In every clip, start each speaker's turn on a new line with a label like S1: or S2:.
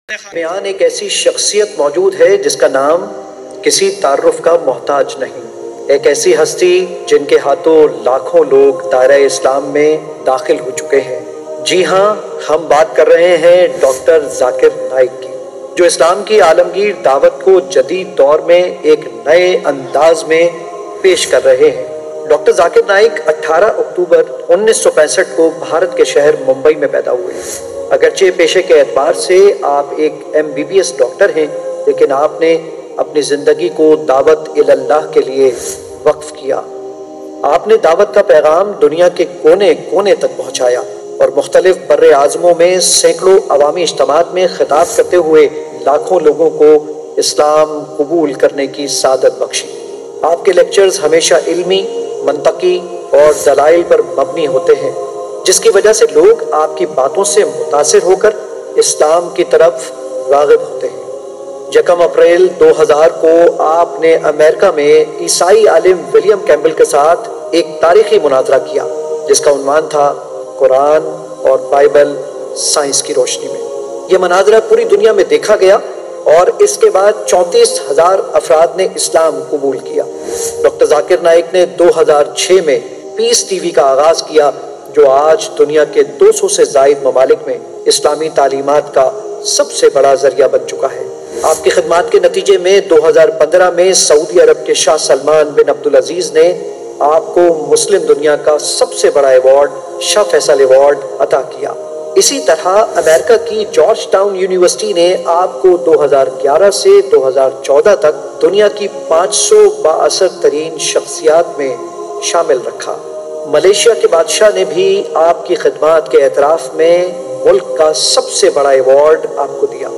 S1: درمیان ایک ایسی شخصیت موجود ہے جس کا نام کسی تعارف کا محتاج نہیں، ایک ایسی ہستی جن کے ہاتھوں لاکھوں لوگ دائرہ اسلام میں داخل ہو چکے ہیں۔ جی ہاں، ہم بات کر رہے ہیں ڈاکٹر ذاکر نائک کی، جو اسلام کی عالمگیر دعوت کو جدید دور میں ایک نئے انداز میں پیش کر رہے ہیں۔ ڈاکٹر ذاکر نائک 18 اکتوبر 1965 کو بھارت کے شہر ممبئی میں پیدا ہوئے۔ اگرچہ پیشے کے اعتبار سے آپ ایک MBBS ڈاکٹر ہیں، لیکن آپ نے اپنی زندگی کو دعوت اللہ کے لیے وقف کیا۔ آپ نے دعوت کا پیغام دنیا کے کونے کونے تک پہنچایا اور مختلف بر اعظموں میں سینکڑوں عوامی اجتماعات میں خطاب کرتے ہوئے لاکھوں لوگوں کو اسلام قبول کرنے کی سعادت بخشی۔ آپ کے لیکچرز ہمیشہ علمی، منطقی اور دلائل پر مبنی ہوتے ہیں، جس کی وجہ سے لوگ آپ کی باتوں سے متاثر ہو کر اسلام کی طرف راغب ہوتے ہیں۔ 1 اپریل 2000 کو آپ نے امریکہ میں عیسائی عالم ولیم کیمبل کے ساتھ ایک تاریخی مناظرہ کیا، جس کا عنوان تھا قرآن اور بائبل سائنس کی روشنی میں۔ یہ مناظرہ پوری دنیا میں دیکھا گیا اور اس کے بعد 34,000 افراد نے اسلام قبول کیا۔ ڈاکٹر ذاکر نائک نے 2006 میں پیس ٹی وی کا آغاز کیا، جو آج دنیا کے 200 سے زائد ممالک میں اسلامی تعلیمات کا سب سے بڑا ذریعہ بن چکا ہے۔ آپ کی خدمات کے نتیجے میں 2015 میں سعودی عرب کے شاہ سلمان بن عبدالعزیز نے آپ کو مسلم دنیا کا سب سے بڑا ایوارڈ شاہ فیصل ایوارڈ عطا کیا۔ اسی طرح امریکہ کی جارج ٹاؤن یونیورسٹی نے آپ کو 2011 سے 2014 تک دنیا کی 500 بااثر ترین شخصیات میں شامل رکھا۔ ملیشیا کے بادشاہ نے بھی آپ کی خدمات کے اعتراف میں ملک کا سب سے بڑا ایوارڈ آپ کو دیا۔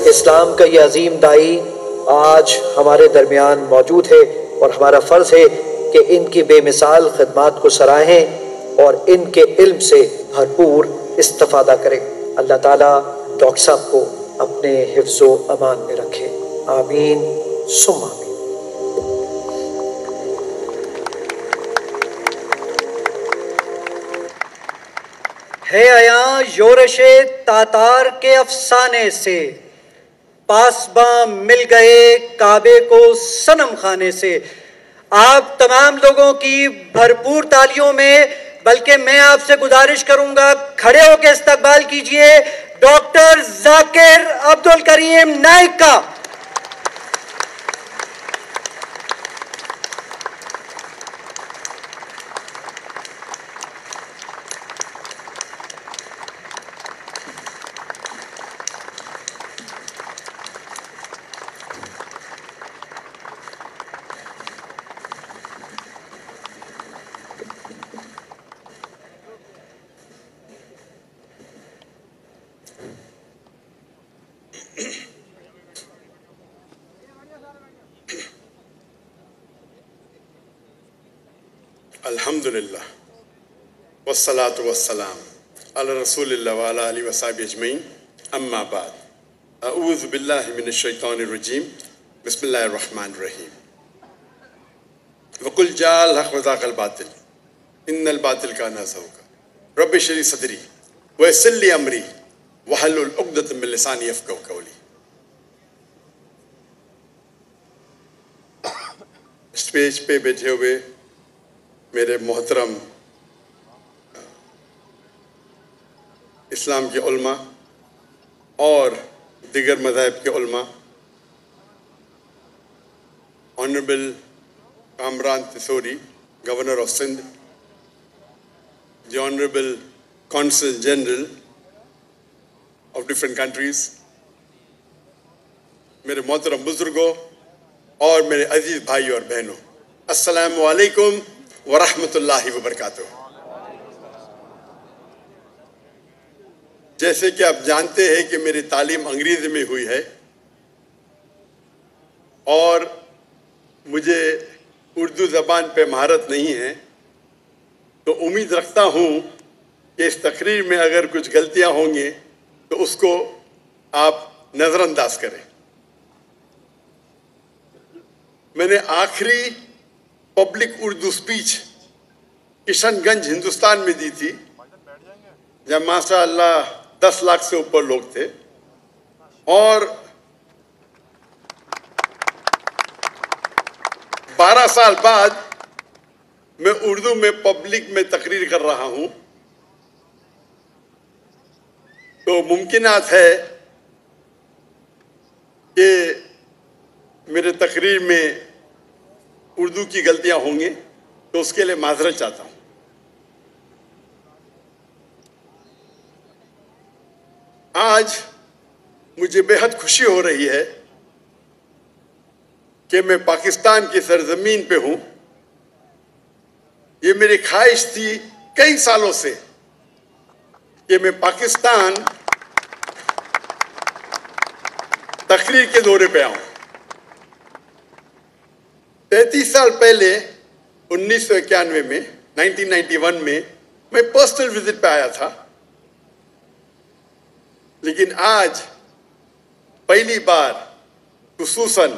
S1: اسلام کا یہ عظیم دائی آج ہمارے درمیان موجود ہے اور ہمارا فرض ہے کہ ان کی بے مثال خدمات کو سراہیں اور ان کے علم سے بھرپور استفادہ کریں۔ اللہ تعالیٰ ڈاکٹر صاحب کو اپنے حفظ و امان میں رکھے، آمین ثم آمین۔ ہے عیاں یورش تاتار کے افسانے سے، پاسباں مل گئے کعبے کو صنم خانے سے۔ آپ تمام لوگوں کی بھرپور تالیوں میں، بلکہ میں آپ سے گزارش کروں گا کھڑے ہو کے استقبال کیجئے ڈاکٹر ذاکر عبدالکریم نائک کا۔
S2: الحمدللہ والصلاة والسلام علی رسول اللہ وعلی آلہ وصحبہ اجمعین، اما بعد، اعوذ باللہ من الشیطان الرجیم، بسم اللہ الرحمن الرحیم۔ وقل جاء الحق وزاق الباطل ان الباطل کان زہوقا رب اشرح لی صدری ویسر لی امری واحلل عقدۃ من لسانی یفقہوا قولی۔ اسٹیج پہ بیٹھے ہوئے میرے محترم اسلام کے علماء اور دیگر مذاہب کے علماء، honourable Kamran Tessori, governor of Sindh, the honourable consul general of different countries, میرے محترم بزرگوں اور میرے عزیز بھائی اور بہنوں، السلام علیکم ورحمۃ اللہ وبرکاتہ۔ جیسے کہ آپ جانتے ہیں کہ میری تعلیم انگریزی میں ہوئی ہے اور مجھے اردو زبان پہ مہارت نہیں ہے، تو امید رکھتا ہوں کہ اس تقریر میں اگر کچھ غلطیاں ہوں گی تو اس کو آپ نظر انداز کریں۔ میں نے آخری پبلک اردو سپیچ کشن گنج ہندوستان میں دی تھی، جب ماشاء اللہ 10 لاکھ سے اوپر لوگ تھے، اور 12 سال بعد میں اردو میں پبلک میں تقریر کر رہا ہوں، تو ممکنات ہے کہ میرے تقریر میں اردو کی غلطیاں ہوں گی، تو اس کے لیے معذرت چاہتا ہوں۔ آج مجھے بے حد خوشی ہو رہی ہے کہ میں پاکستان کی سرزمین پہ ہوں۔ یہ میری خواہش تھی کئی سالوں سے کہ میں پاکستان تقریر کے دورے پہ آؤں۔ 33 سال پہلے 1991 میں 1991 میں پرسنل وزٹ پہ آیا تھا، لیکن آج پہلی بار خصوصاً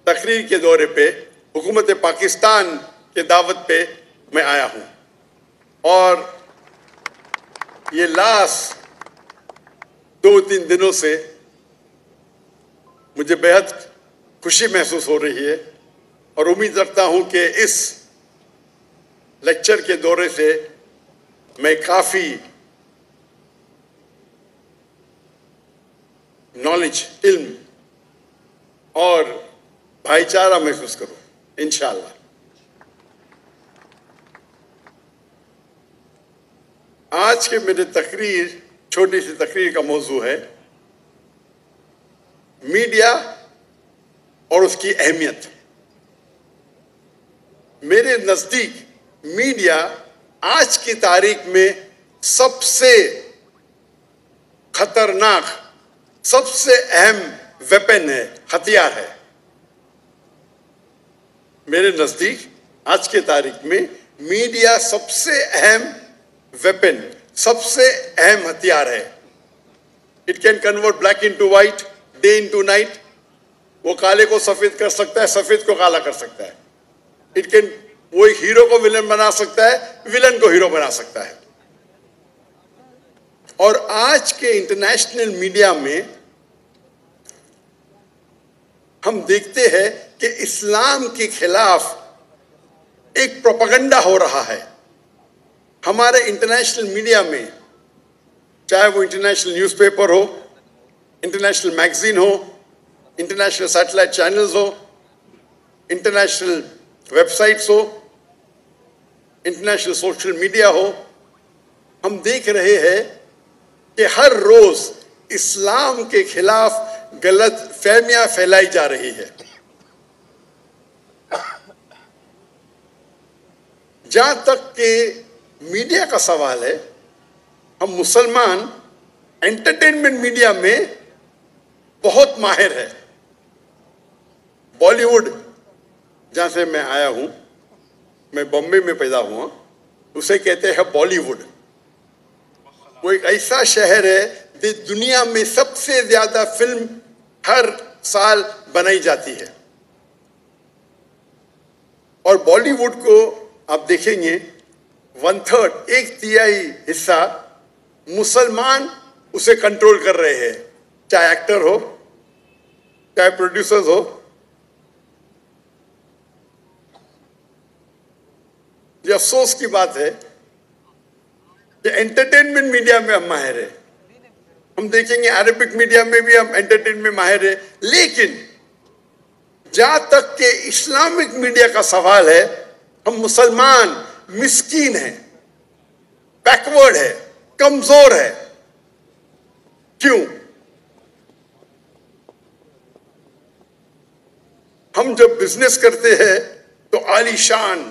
S2: تقریر کے دورے پہ حکومت پاکستان کے دعوت پہ میں آیا ہوں، اور یہ لاسٹ 2-3 دنوں سے مجھے بے حد خوشی محسوس ہو رہی ہے، اور امید رکھتا ہوں کہ اس لیکچر کے دورے سے میں کافی نالج، علم اور بھائی چارہ محسوس کروں انشاءاللہ۔ آج کے میرے تقریر، چھوٹی سی تقریر کا موضوع ہے میڈیا اور اس کی اہمیت۔ میرے نزدیک میڈیا آج کی تاریخ میں سب سے خطرناک، سب سے اہم ویپن ہے، ہتھیار ہے۔ میرے نزدیک آج کی تاریخ میں میڈیا سب سے اہم ویپن، سب سے اہم ہتھیار ہے۔ It can convert black into white, day into night. وہ کالے کو سفید کر سکتا ہے، سفید کو کالا کر سکتا ہے۔ وہ ایک ہیرو کو ولن بنا سکتا ہے، ولن کو ہیرو بنا سکتا ہے۔ اور آج کے انٹرنیشنل میڈیا میں ہم دیکھتے ہیں کہ اسلام کے خلاف ایک پروپیگنڈا ہو رہا ہے۔ ہمارے انٹرنیشنل میڈیا میں، چاہے وہ انٹرنیشنل نیوز پیپر ہو، انٹرنیشنل میگزین ہو، انٹرنیشنل سیٹلائٹ چینلز ہو، انٹرنیشنل ویب سائٹس ہو، انٹرنیشنل سوشل میڈیا ہو، ہم دیکھ رہے ہیں کہ ہر روز اسلام کے خلاف غلط فہمیاں پھیلائی جا رہی ہے۔ جہاں تک کہ میڈیا کا سوال ہے، ہم مسلمان انٹرٹینمنٹ میڈیا میں بہت ماہر ہیں۔ بالی ووڈ، جہاں سے میں آیا ہوں، میں بمبے میں پیدا ہوا، اسے کہتے ہیں بالی ووڈ۔ وہ ایک ایسا شہر ہے کہ دنیا میں سب سے زیادہ فلم ہر سال بنائی جاتی ہے، اور بالی ووڈ کو آپ دیکھیں گے 1/3، 1/3 حصہ مسلمان اسے کنٹرول کر رہے ہیں، چاہے ایکٹر ہو، چاہے پروڈیوسرز ہو۔ یہ افسوس کی بات ہے کہ انٹرٹینمنٹ میڈیا میں ہم ماہر ہیں۔ ہم دیکھیں گے عربک میڈیا میں بھی ہم انٹرٹینمنٹ میں ماہر ہیں، لیکن جہاں تک کہ اسلامک میڈیا کا سوال ہے، ہم مسلمان مسکین ہیں، بیکورڈ ہے، کمزور ہے۔ کیوں؟ ہم جب بزنس کرتے ہیں تو عالی شان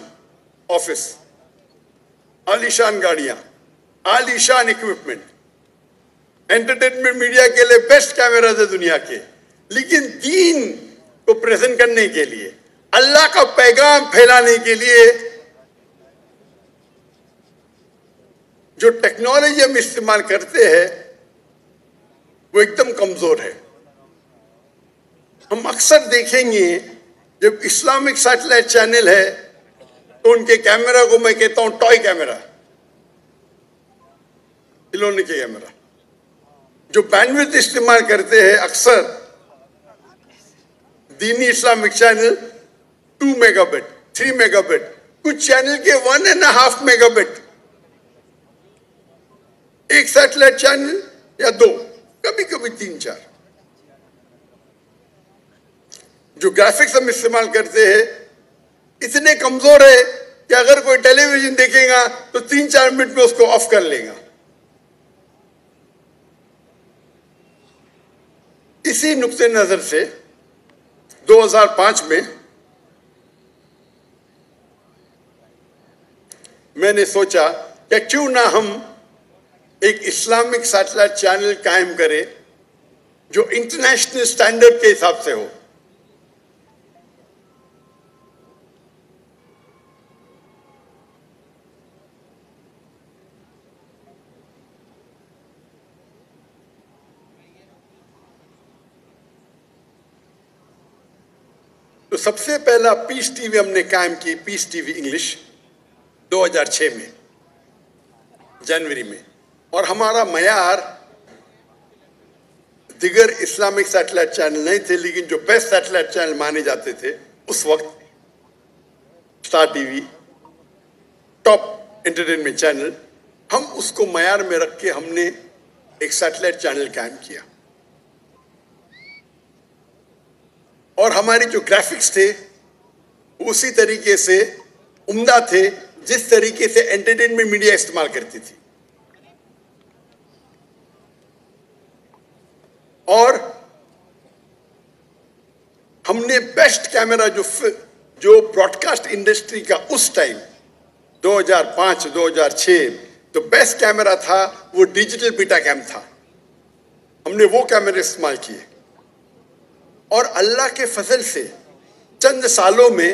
S2: آفس، عالی شان گاڑیاں، عالی شان اکوپمنٹ، انٹرٹینمنٹ میڈیا کے لیے بیسٹ کیمراز ہے دنیا کے، لیکن دین کو پریزنٹ کرنے کے لیے، اللہ کا پیغام پھیلانے کے لیے جو ٹیکنالوجی ہم استعمال کرتے ہیں وہ ایک دم کمزور ہے۔ ہم اکثر دیکھیں گے جب اسلامک سیٹلائٹ چینل ہے تو ان کے کیمرہ کو میں کہتا ہوں ٹوائے کیمرہ، کھلونے کے کیمرہ، جو بینڈویڈتھ استعمال کرتے ہیں اکثر دینی Islamic channel 2 mega but 3 mega but, کچھ چینل کے 1.5 میگا بٹ، ایک سیٹلائٹ چینل یا 2، کبھی کبھی 3-4۔ جو گرافکس ہم استعمال کرتے ہیں اتنے کمزور ہے کہ اگر کوئی ٹیلی ویژن دیکھے گا تو 3-4 منٹ میں اس کو آف کر لے گا۔ اسی نقطۂ نظر سے 2005 میں میں نے سوچا کہ کیوں نہ ہم ایک اسلامک سیٹلائٹ چینل قائم کریں جو انٹرنیشنل سٹینڈرڈ کے حساب سے ہو۔ تو سب سے پہلا پیس ٹی وی ہم نے قائم کی، پیس ٹی وی انگلش، 2006 میں جنوری میں، اور ہمارا معیار دیگر اسلامک سیٹلائٹ چینل نہیں تھے، لیکن جو بیسٹ سیٹلائٹ چینل مانے جاتے تھے اس وقت، star T V, top entertainment channel, ہم اس کو معیار میں رکھ کے ہم نے ایک سیٹلائٹ چینل قائم کیا۔ اور ہماری جو گرافکس تھے اسی طریقے سے عمدہ تھے جس طریقے سے انٹرٹینمنٹ میڈیا استعمال کرتی تھی۔ اور ہم نے بیسٹ کیمرہ جو براڈ کاسٹ انڈسٹری کا اس ٹائم 2005-2006 تو بیسٹ کیمرہ تھا وہ ڈیجیٹل بیٹا کیم تھا، ہم نے وہ کیمرے استعمال کیے۔ اور اللہ کے فضل سے چند سالوں میں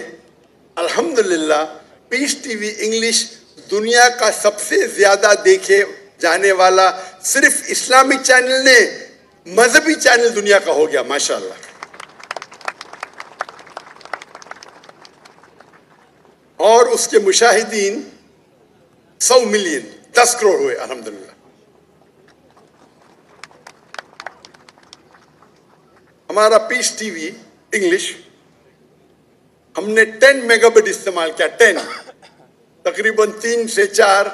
S2: الحمدللہ پیس ٹی وی انگلش دنیا کا سب سے زیادہ دیکھے جانے والا صرف اسلامک چینل نے مذہبی چینل دنیا کا ہو گیا، ماشاءاللہ۔ اور اس کے مشاہدین 100 ملین 10 کروڑ ہوئے الحمدللہ۔ ہمارا پیس ٹی وی انگلش ہم نے 10 میگا بٹ استعمال کیا، 10، تقریباً 3 سے 4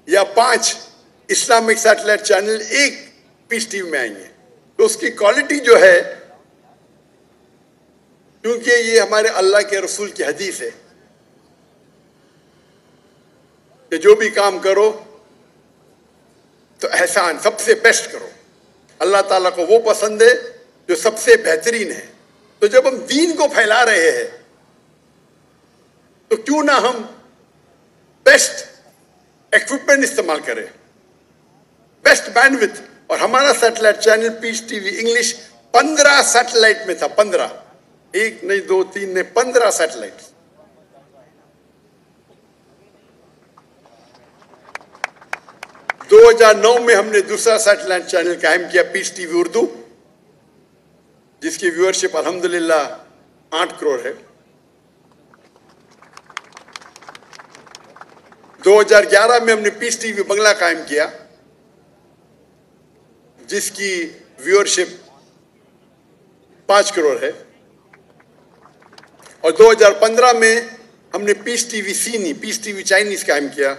S2: یا 5 اسلامک سیٹلائٹ چینل ایک پیس ٹی وی میں آئیں گے۔ تو اس کی کوالٹی جو ہے، کیونکہ یہ ہمارے اللہ کے رسول کی حدیث ہے کہ جو بھی کام کرو تو احسان سب سے بیسٹ کرو، اللہ تعالیٰ کو وہ پسند ہے جو سب سے بہترین ہے۔ تو جب ہم دین کو پھیلا رہے ہیں تو کیوں نہ ہم بیسٹ ایکوپمنٹ استعمال کریں، بیسٹ بینڈوتھ۔ اور ہمارا سیٹلائٹ چینل پیس ٹی وی انگلش 15 سیٹلائٹ میں تھا، 15، 1 نہیں 2 3 نہیں 15 سیٹلائٹ۔ 2009 میں ہم نے دوسرا سیٹلائٹ چینل قائم کیا، پیس ٹی وی اردو، جس کی ویورشپ الحمدللہ 8 کروڑ ہے۔ 2011 میں ہم نے پیس ٹی وی بنگلہ قائم کیا، جس کی ویورشپ 5 کروڑ ہے۔ اور 2015 میں ہم نے پیس ٹی وی سینی، پیس ٹی وی چائنیز قائم کیا،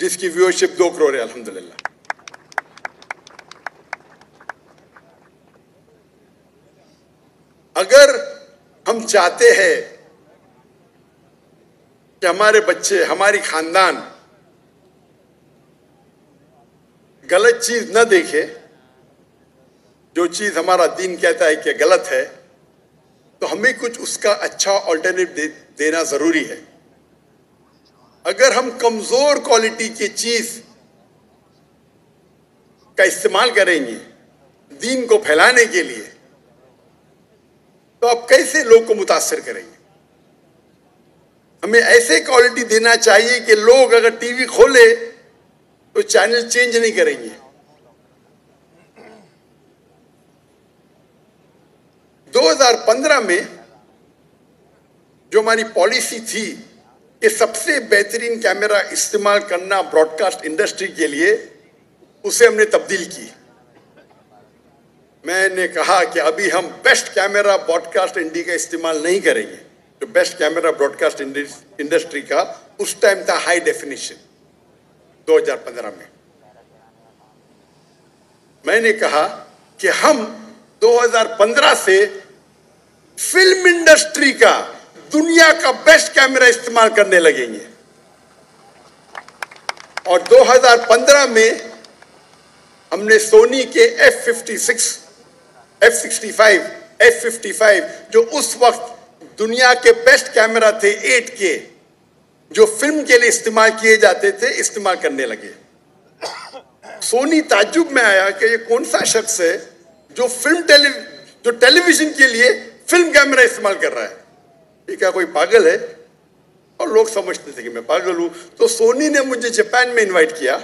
S2: جس کی ویورشپ 2 کروڑ ہے الحمدللہ۔ اگر ہم چاہتے ہیں کہ ہمارے بچے، ہماری خاندان غلط چیز نہ دیکھے، جو چیز ہمارا دین کہتا ہے کہ غلط ہے، تو ہمیں کچھ اس کا اچھا آلٹرنیٹ دینا ضروری ہے۔ اگر ہم کمزور کوالٹی کی چیز کا استعمال کریں گے دین کو پھیلانے کے لیے، تو آپ کیسے لوگ کو متاثر کریں گے؟ ہمیں ایسے کوالٹی دینا چاہیے کہ لوگ اگر ٹی وی کھولے تو چینل چینج نہیں کریں گے۔ 2015 میں جو ہماری پالیسی تھی کہ سب سے بہترین کیمرہ استعمال کرنا براڈ کاسٹ انڈسٹری کے لیے، اسے ہم نے تبدیل کی. میں نے کہا کہ ابھی ہم best camera broadcast India کا استعمال نہیں کریں گے. جو best camera broadcast industry کا اس ٹائم تھا ہائی ڈیفینیشن 2015 میں. میں نے کہا کہ ہم 2015 سے فلم انڈسٹری کا دنیا کا بیسٹ کیمرہ استعمال کرنے لگیں گے. اور 2015 میں ہم نے سونی کے F65 جو اس وقت دنیا کے بیسٹ کیمرہ تھے 8K جو فلم کے لیے استعمال کیے جاتے تھے استعمال کرنے لگے. سونی تعجب میں آیا کہ یہ کون سا شخص ہے جو ٹیلی ویژن کے لیے فلم کیمرہ استعمال کر رہا ہے. یہ کیا کوئی پاگل ہے؟ اور لوگ سمجھتے تھے کہ میں پاگل ہوں. تو سونی نے مجھے جاپان میں انوائٹ کیا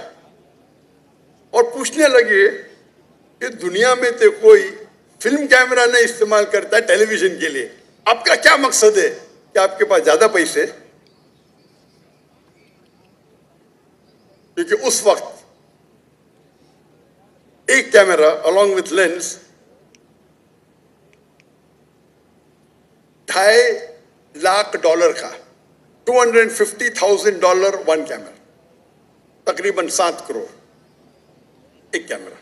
S2: اور پوچھنے لگے کہ دنیا میں تو کوئی فلم کیمرہ نہیں استعمال کرتا ہے ٹیلی ویژن کے لیے. آپ کا کیا مقصد ہے؟ کہ آپ کے پاس زیادہ پیسے؟ کیونکہ اس وقت ایک camera along with lens $2.5 lakh کا $250,000 ون کیمرہ، تقریباً 7 کروڑ ایک کیمرہ.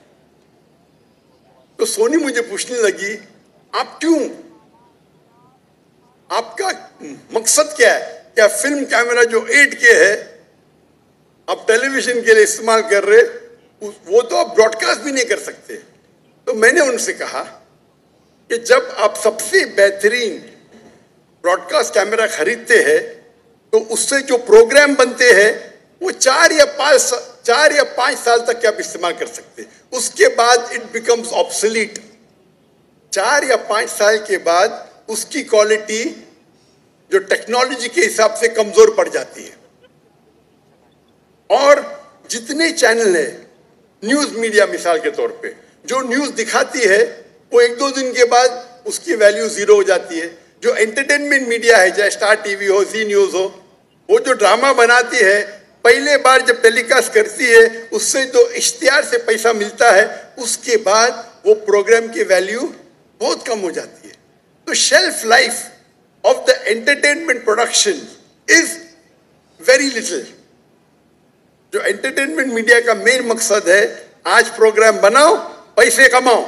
S2: تو سونی مجھے پوچھنے لگی آپ کیوں، آپ کا مقصد کیا ہے؟ کیا فلم کیمرہ جو 8K ہے آپ ٹیلی ویژن کے لیے استعمال کر رہے، وہ تو آپ براڈ کاسٹ بھی نہیں کر سکتے. تو میں نے ان سے کہا کہ جب آپ سب سے بہترین براڈ کاسٹ کیمرہ خریدتے ہیں تو اس سے جو پروگرام بنتے ہیں وہ 4 یا 5 سال تک آپ استعمال کر سکتے. اس کے بعد اٹ بیکمز آبسلیٹ. 4 یا 5 سال کے بعد اس کی کوالٹی جو ٹیکنالوجی کے حساب سے کمزور پڑ جاتی ہے. اور جتنے چینل ہیں، نیوز میڈیا مثال کے طور پہ جو نیوز دکھاتی ہے وہ 1-2 دن کے بعد اس کی ویلیو 0 ہو جاتی ہے. جو انٹرٹینمنٹ میڈیا ہے، چاہے اسٹار ٹی وی ہو، زی نیوز ہو، وہ جو ڈرامہ بناتی ہے پہلے بار جب ٹیلی کاسٹ کرتی ہے اس سے جو اشتہار سے پیسہ ملتا ہے اس کے بعد وہ پروگرام کی ویلیو بہت کم ہو جاتی ہے. تو shelf life of the entertainment production is very little. جو انٹرٹینمنٹ میڈیا کا مین مقصد ہے آج پروگرام بناؤ، پیسے کماؤ،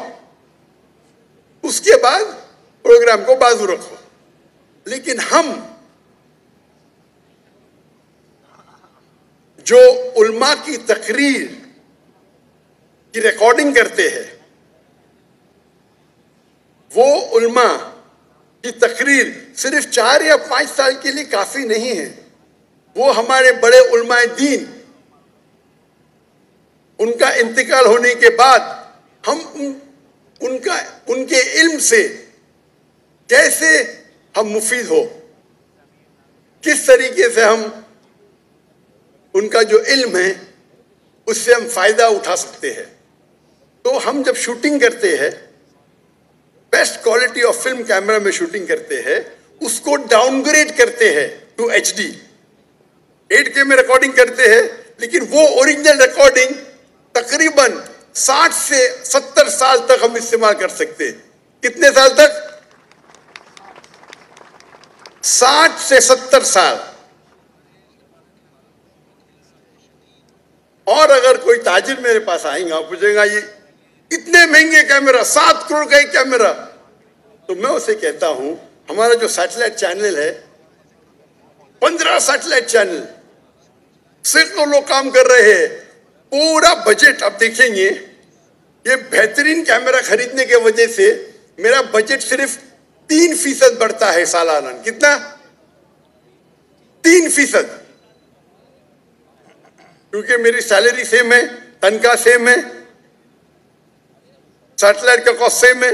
S2: اس کے بعد پروگرام کو بازو رکھو. لیکن ہم جو علماء کی تقریر کی ریکارڈنگ کرتے ہیں، وہ علماء کی تقریر صرف 4 یا 5 سال کے لیے کافی نہیں ہے. وہ ہمارے بڑے علماء دین، ان کا انتقال ہونے کے بعد ہم ان کے علم سے کیسے ہم مفید ہو، کس طریقے سے ہم ان کا جو علم ہے اس سے ہم فائدہ اٹھا سکتے ہیں. تو ہم جب شوٹنگ کرتے ہیں، best quality of film camera میں شوٹنگ کرتے ہیں، اس کو ڈاؤن گریڈ کرتے ہیں ٹو HD. 8K میں ریکارڈنگ کرتے ہیں لیکن وہ اوریجنل ریکارڈنگ تقریباً 60 سے 70 سال تک ہم استعمال کر سکتے. کتنے سال تک؟ 60 سے 70 سال. اور اگر کوئی تاجر میرے پاس آئیں گا پوچھے گا یہ اتنے مہنگے کیمرہ، 7 کروڑ کا ایک کیمرہ، تو میں اسے کہتا ہوں ہمارا جو سیٹلائٹ چینل ہے، 15 سیٹلائٹ چینل، سینکڑوں لوگ کام کر رہے ہیں. پورا بجٹ آپ دیکھیں گے، یہ بہترین کیمرہ خریدنے کی وجہ سے میرا بجٹ صرف 3% بڑھتا ہے سالانہ. کتنا؟ 3%. کیونکہ میری سیلری سیم ہے، تنخواہ سیم ہے، سیٹلائٹ کا کاسٹ سیم ہے،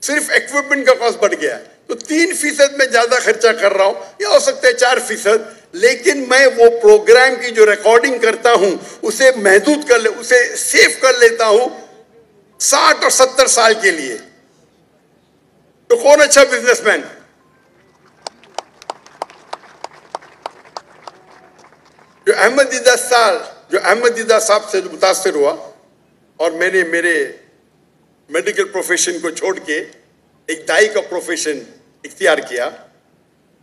S2: صرف ایکوپمنٹ کا کاسٹ بڑھ گیا ہے. تو 3% میں زیادہ خرچہ کر رہا ہوں، یا ہو سکتا ہے 4%، لیکن میں وہ پروگرام کی جو ریکارڈنگ کرتا ہوں اسے محدود کر اسے سیو کر لیتا ہوں 60 اور 70 سال کے لیے. تو کون اچھا بزنس مین؟ جو احمد دیدہ صاحب سے متاثر ہوا، اور میں نے میرے میڈیکل پروفیشن کو چھوڑ کے ایک دائی کا پروفیشن اختیار کیا.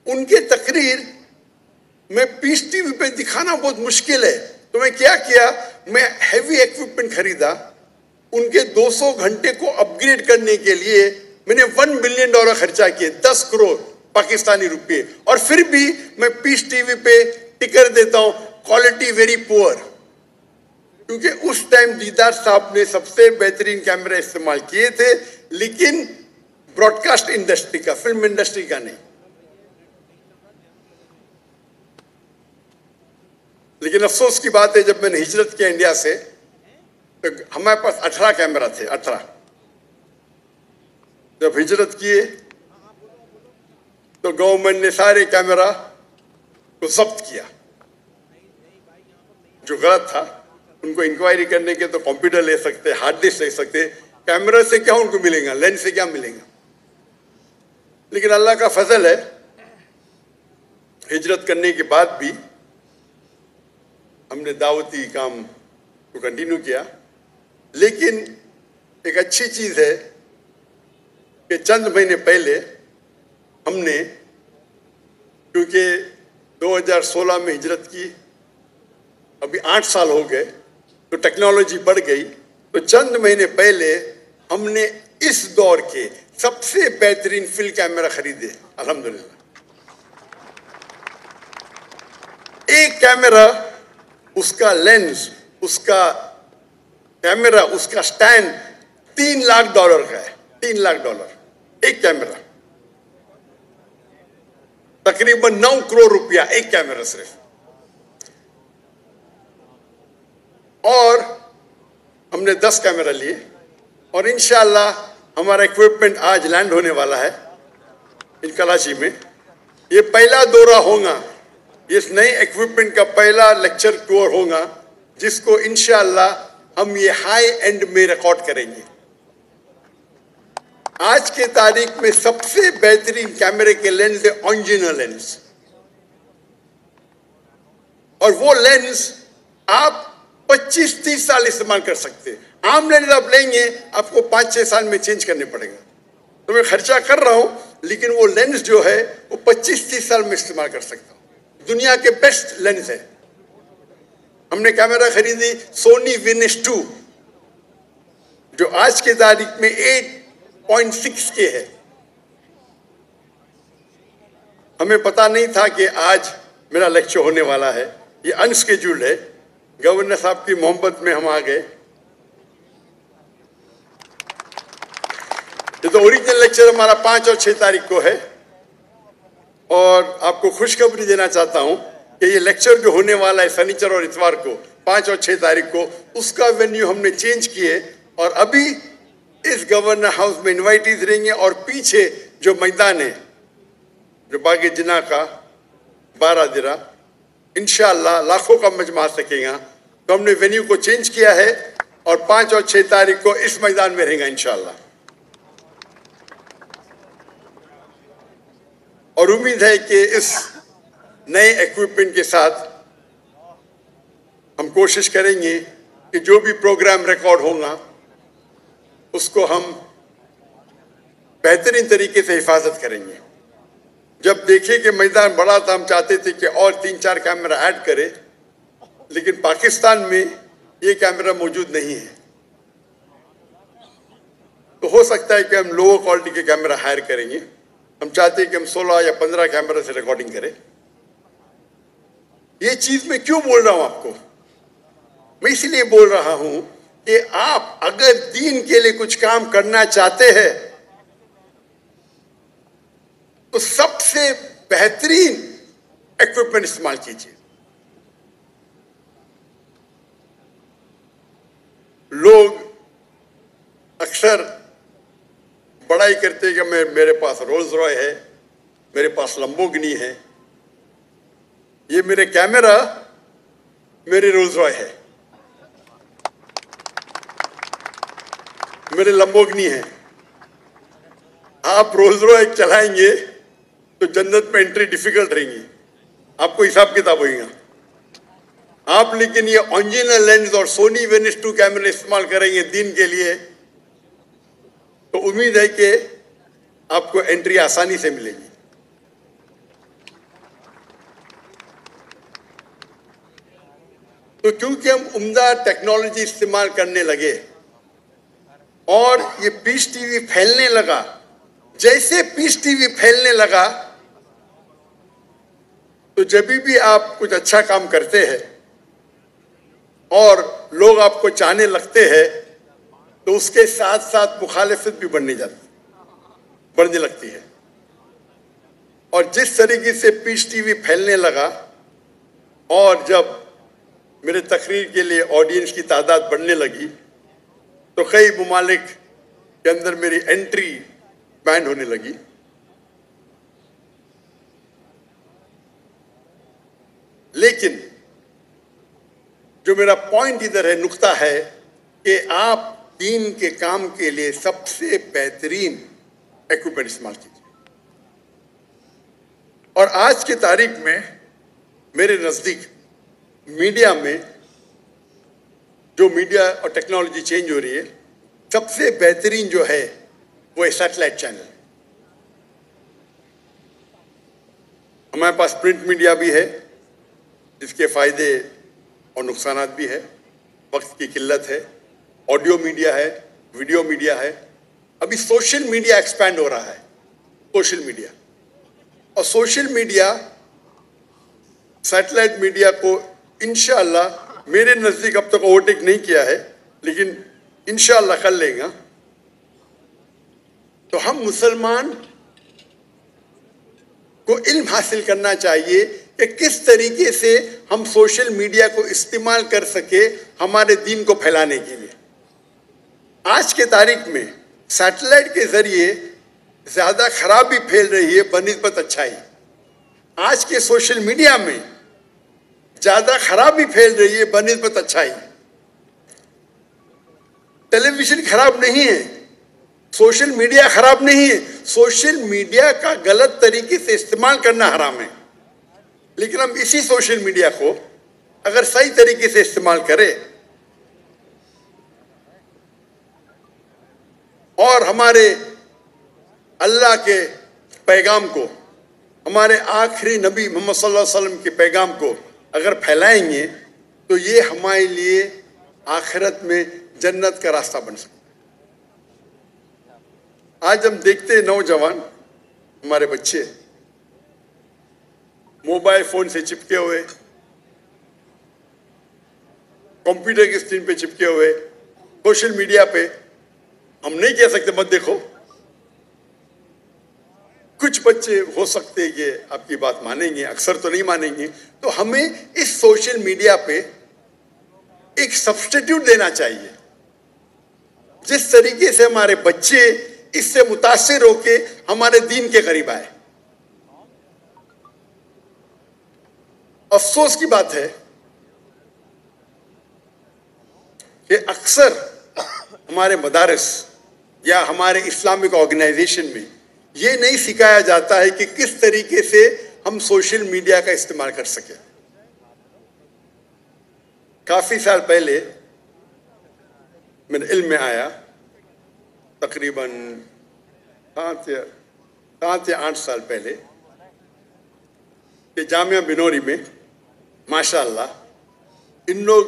S2: ان کے تقریر میں پیس ٹی وی پہ دکھانا بہت مشکل ہے. تو میں کیا میں ہیوی ایکوپمنٹ خریدا. ان کے 200 گھنٹے کو اپ گریڈ کرنے کے لیے میں نے $1 بلین خرچہ کیے, 10 کروڑ پاکستانی روپے. اور پھر بھی میں پیس ٹی وی پہ ٹکر دیتا ہوں کوالٹی ویری پور, کیونکہ اس ٹائم دیدار صاحب نے سب سے بہترین کیمرہ استعمال کیے تھے, لیکن براڈ کاسٹ انڈسٹری کا, فلم انڈسٹری کا نہیں. لیکن افسوس کی بات ہے, جب میں نے ہجرت کیا انڈیا سے تو ہمارے پاس 18 کیمرہ تھے, 18. جب ہجرت کیے تو گورنمنٹ نے سارے کیمرہ کو ضبط کیا. جو غلط تھا ان کو انکوائری کرنے کے تو کمپیوٹر لے سکتے, ہارڈ ڈسک لے سکتے, کیمرہ سے کیا ان کو ملے گا, لینس سے کیا ملے گا. لیکن اللہ کا فضل ہے, ہجرت کرنے کے بعد بھی ہم نے دعوتی کام کو کنٹینیو کیا. لیکن ایک اچھی چیز ہے کہ چند مہینے پہلے ہم نے, کیونکہ 2016 میں ہجرت کی, ابھی 8 سال ہو گئے تو ٹیکنالوجی بڑھ گئی, تو چند مہینے پہلے ہم نے اس دور کے سب سے بہترین فل کیمرہ خریدے الحمدللہ. ایک کیمرہ, اس کا لینس, اس کا کیمرہ, اس کا سٹینڈ $3 لاکھ کا ہے. $3 لاکھ ایک کیمرہ, تقریباً 9 کروڑ روپیہ ایک کیمرہ صرف. اور ہم نے 10 کیمرہ لیے, اور انشاءاللہ ہمارا اکوپمنٹ آج لینڈ ہونے والا ہے کراچی میں. یہ پہلا دورہ ہوگا, اس نئے اکوپمنٹ کا پہلا لیکچر ٹور ہوگا, جس کو انشاءاللہ ہم یہ ہائی اینڈ میں ریکارڈ کریں گے. آج کے تاریخ میں سب سے بہترین کیمرے کے لینس ہے اونجینا لینس, اور وہ لینس آپ 25-30 سال استعمال کر سکتے. عام لینس آپ لیں گے آپ کو 5-6 سال میں چینج کرنے پڑے گا. تو میں خرچہ کر رہا ہوں, لیکن وہ لینس جو ہے وہ 25-30 سال میں استعمال کر سکتا ہوں. دنیا کے بیسٹ لینس ہے. ہم نے کیمرہ خریدی سونی وینس 2, جو آج کے تاریخ میں 8.6K ہے. ہمیں پتا نہیں تھا کہ آج میرا لیکچر ہونے والا ہے, یہ انسکیجولڈ ہے. گورنر صاحب کی محبت میں ہم آ گئے. یہ تو اوریجنل لیکچر ہمارا 5 اور 6 تاریخ کو ہے, اور آپ کو خوشخبری دینا چاہتا ہوں کہ یہ لیکچر جو ہونے والا ہے سنیچر اور اتوار کو 5 اور 6 تاریخ کو, اس کا وینیو ہم نے چینج کیے, اور ابھی اس گورنر ہاؤس میں انوائٹیز رہیں گے. اور پیچھے جو میدان ہے, جو باغ جناح کا 12 درہ, انشاءاللہ لاکھوں کا مجمع آ سکے گا. تو ہم نے وینیو کو چینج کیا ہے, اور 5 اور 6 تاریخ کو اس میدان میں رہیں گا انشاءاللہ. اور امید ہے کہ اس نئے ایکوپمنٹ کے ساتھ ہم کوشش کریں گے کہ جو بھی پروگرام ریکارڈ ہوگا اس کو ہم بہترین طریقے سے حفاظت کریں گے. جب دیکھیں کہ میدان بڑا تھا, ہم چاہتے تھے کہ اور 3-4 کیمرہ ایڈ کرے, لیکن پاکستان میں یہ کیمرہ موجود نہیں ہے. تو ہو سکتا ہے کہ ہم لو کوالٹی کے کیمرہ ہائر کریں گے. ہم چاہتے ہیں کہ ہم 16 یا 15 کیمرہ سے ریکارڈنگ کریں. یہ چیز میں کیوں بول رہا ہوں آپ کو؟ میں اس لیے بول رہا ہوں کہ آپ اگر دین کے لیے کچھ کام کرنا چاہتے ہیں تو سب سے بہترین ایکوپمنٹ استعمال کیجیے. لوگ اکثر بڑائی کرتے کہ میرے پاس رولز رائے ہے, میرے پاس لمبورگنی ہے. یہ میرے کیمرہ میرے رولز رائے ہے, میرے لمبورگنی ہے. آپ رولز رائے چلائیں گے تو جنت میں انٹری ڈیفیکلٹ رہیں گی, آپ کو حساب کتاب ہوئے گا. آپ لیکن یہ اونجینا لینز اور سونی وینس 2 کیمرے استعمال کریں گے دین کے لیے تو امید ہے کہ آپ کو انٹری آسانی سے ملے گی. تو کیونکہ ہم عمدہ ٹیکنالوجی استعمال کرنے لگے اور یہ پیس ٹی وی پھیلنے لگا، جیسے پیس ٹی وی پھیلنے لگا تو جب بھی آپ کچھ اچھا کام کرتے ہیں اور لوگ آپ کو چاہنے لگتے ہیں تو اس کے ساتھ ساتھ مخالفت بھی بڑھنے لگتی ہے. اور جس طریقے سے پیس ٹی وی پھیلنے لگا اور جب میرے تقریر کے لیے آڈینس کی تعداد بڑھنے لگی تو کئی ممالک کے اندر میری انٹری بین ہونے لگی. لیکن جو میرا پوائنٹ ادھر ہے، نقطہ ہے کہ آپ دین کے کام کے لیے سب سے بہترین ایکوپمنٹ استعمال کیجیے. اور آج کی تاریخ میں میرے نزدیک میڈیا میں جو میڈیا اور ٹیکنالوجی چینج ہو رہی ہے، سب سے بہترین جو ہے وہ سیٹلائٹ چینل. ہمارے پاس پرنٹ میڈیا بھی ہے جس کے فائدے اور نقصانات بھی ہے، وقت کی قلت ہے. آڈیو میڈیا ہے، ویڈیو میڈیا ہے. ابھی سوشل میڈیا ایکسپینڈ ہو رہا ہے. سوشل میڈیا اور سوشل میڈیا سیٹلائٹ میڈیا کو انشاءاللہ میرے نزدیک اب تک اوورٹیک نہیں کیا ہے، لیکن انشاءاللہ کر لیں گا. تو ہم مسلمان کو علم حاصل کرنا چاہیے کہ کس طریقے سے ہم سوشل میڈیا کو استعمال کر سکے ہمارے دین کو پھیلانے کے لیے. آج کے تاریخ میں سیٹلائٹ کے ذریعے زیادہ خرابی پھیل رہی ہے بنسبت اچھائی. آج کے سوشل میڈیا میں زیادہ خرابی پھیل رہی ہے بنسبت اچھائی. ٹیلی ویژن خراب نہیں ہے، سوشل میڈیا خراب نہیں ہے. سوشل میڈیا کا غلط طریقے سے استعمال کرنا حرام ہے. لیکن ہم اسی سوشل میڈیا کو اگر صحیح طریقے سے استعمال کریں اور ہمارے اللہ کے پیغام کو، ہمارے آخری نبی محمد صلی اللہ علیہ وسلم کے پیغام کو اگر پھیلائیں گے تو یہ ہمارے لیے آخرت میں جنت کا راستہ بن سکتا ہے. آج ہم دیکھتے ہیں نوجوان، ہمارے بچے موبائل فون سے چپکے ہوئے، کمپیوٹر کی اسکرین پہ چپکے ہوئے، سوشل میڈیا پہ. ہم نہیں کہہ سکتے مت دیکھو. کچھ بچے ہو سکتے ہیں کہ آپ کی بات مانیں گے، اکثر تو نہیں مانیں گے. تو ہمیں اس سوشل میڈیا پہ ایک سبسٹیٹیوٹ دینا چاہیے جس طریقے سے ہمارے بچے اس سے متاثر ہو کے ہمارے دین کے قریب آئے. افسوس کی بات ہے کہ اکثر ہمارے مدارس یا ہمارے اسلامک آرگنائزیشن میں یہ نہیں سکھایا جاتا ہے کہ کس طریقے سے ہم سوشل میڈیا کا استعمال کر سکیں. کافی سال پہلے میرے علم میں آیا، تقریباً 7 یا 8 سال پہلے، کہ جامعہ بنوری میں ماشاءاللہ ان لوگ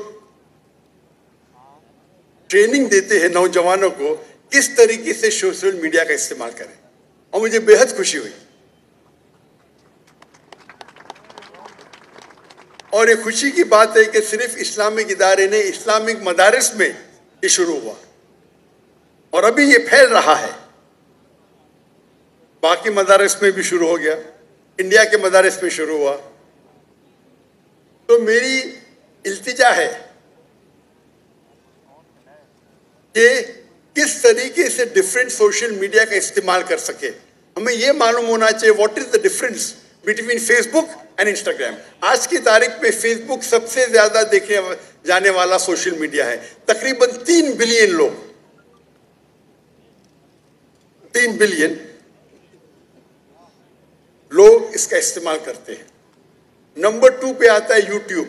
S2: ٹریننگ دیتے ہیں نوجوانوں کو کس طریقے سے سوشل میڈیا کا استعمال کریں، اور مجھے بے حد خوشی ہوئی. اور یہ خوشی کی بات ہے کہ صرف اسلامک ادارے نے، اسلامک مدارس میں یہ شروع ہوا اور ابھی یہ پھیل رہا ہے. باقی مدارس میں بھی شروع ہو گیا، انڈیا کے مدارس میں شروع ہوا. تو میری التجا ہے کہ کس طریقے سے ڈفرینٹ سوشل میڈیا کا استعمال کر سکے. ہمیں یہ معلوم ہونا چاہیے what is the difference between Facebook and Instagram. آج کی تاریخ میں فیس بک سب سے زیادہ دیکھنے جانے والا سوشل میڈیا ہے. تقریباً 3 بلین لوگ، 3 بلین لوگ اس کا استعمال کرتے ہیں. نمبر 2 پہ آتا ہے یوٹیوب،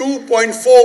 S2: 2.4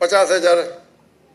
S2: 50,000,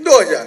S2: 2,000।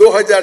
S2: 2,000,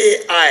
S2: AI,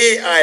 S2: AI,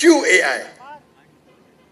S2: QAI।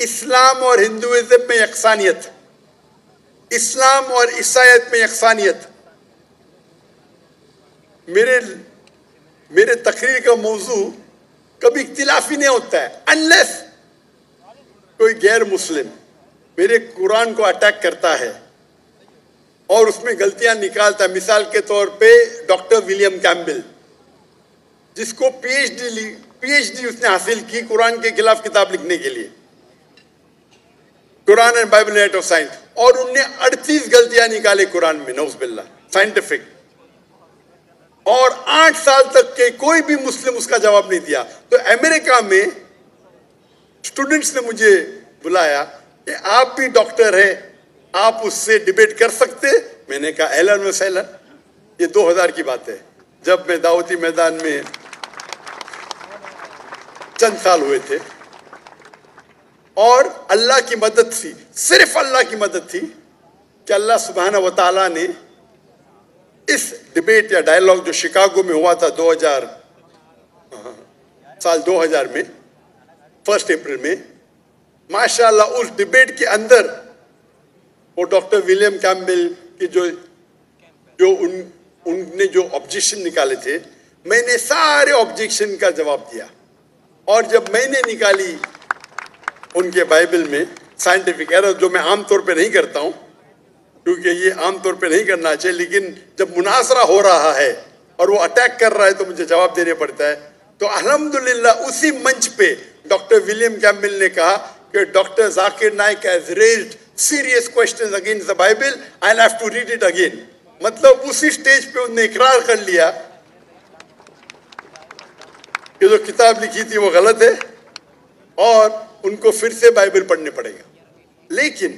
S2: اسلام اور ہندوازم میں یکسانیت، اسلام اور عیسائیت میں یکسانیت. میرے تقریر کا موضوع کبھی اختلافی نہیں ہوتا ہے انلیس کوئی غیر مسلم میرے قرآن کو اٹیک کرتا ہے اور اس میں غلطیاں نکالتا ہے. مثال کے طور پہ ڈاکٹر ولیم کیمبل، جس کو پی ایچ ڈی اس نے حاصل کی قرآن کے خلاف کتاب لکھنے کے لیے، Quran and Bible net of science, اور ان نے 38 غلطیاں نکالے قرآن میں، نعوذ باللہ، سائنٹیفک. اور 8 سال تک کے کوئی بھی مسلم اس کا جواب نہیں دیا. تو امریکہ میں اسٹوڈنٹس نے مجھے بلایا کہ آپ بھی ڈاکٹر ہیں، آپ اس سے ڈیبیٹ کر سکتے. میں نے کہا اہلاً و سہلاً. یہ 2000 کی بات ہے، جب میں دعوتی میدان میں چند سال ہوئے تھے. اور اللہ کی مدد تھی، صرف اللہ کی مدد تھی کہ اللہ سبحانہ و تعالیٰ نے اس ڈیبیٹ یا ڈائیلاگ جو شکاگو میں ہوا تھا 2000 میں 1 اپریل میں، ماشاءاللہ اس ڈیبیٹ کے اندر وہ ڈاکٹر ولیم کیمبل کی جو ان نے جو آبجیکشن نکالے تھے، میں نے سارے آبجیکشن کا جواب دیا. اور جب میں نے نکالی ان کے بائبل میں سائنٹیفک ایرر، جو میں عام طور پہ نہیں کرتا ہوں کیونکہ یہ عام طور پہ نہیں کرنا چاہیے، لیکن جب مناظرہ ہو رہا ہے اور وہ اٹیک کر رہا ہے تو مجھے جواب دینے پڑتا ہے. تو الحمدللہ اسی منچ پہ ڈاکٹر ولیم کیمبل نے کہا کہ doctor Zakir Naik has raised serious questions against the Bible, I'll have to read it again. مطلب اسی سٹیج پہ انہوں نے اقرار کر لیا کہ جو کتاب لکھی تھی وہ غلط ہے اور ان کو پھر سے بائبل پڑھنے پڑے گا. لیکن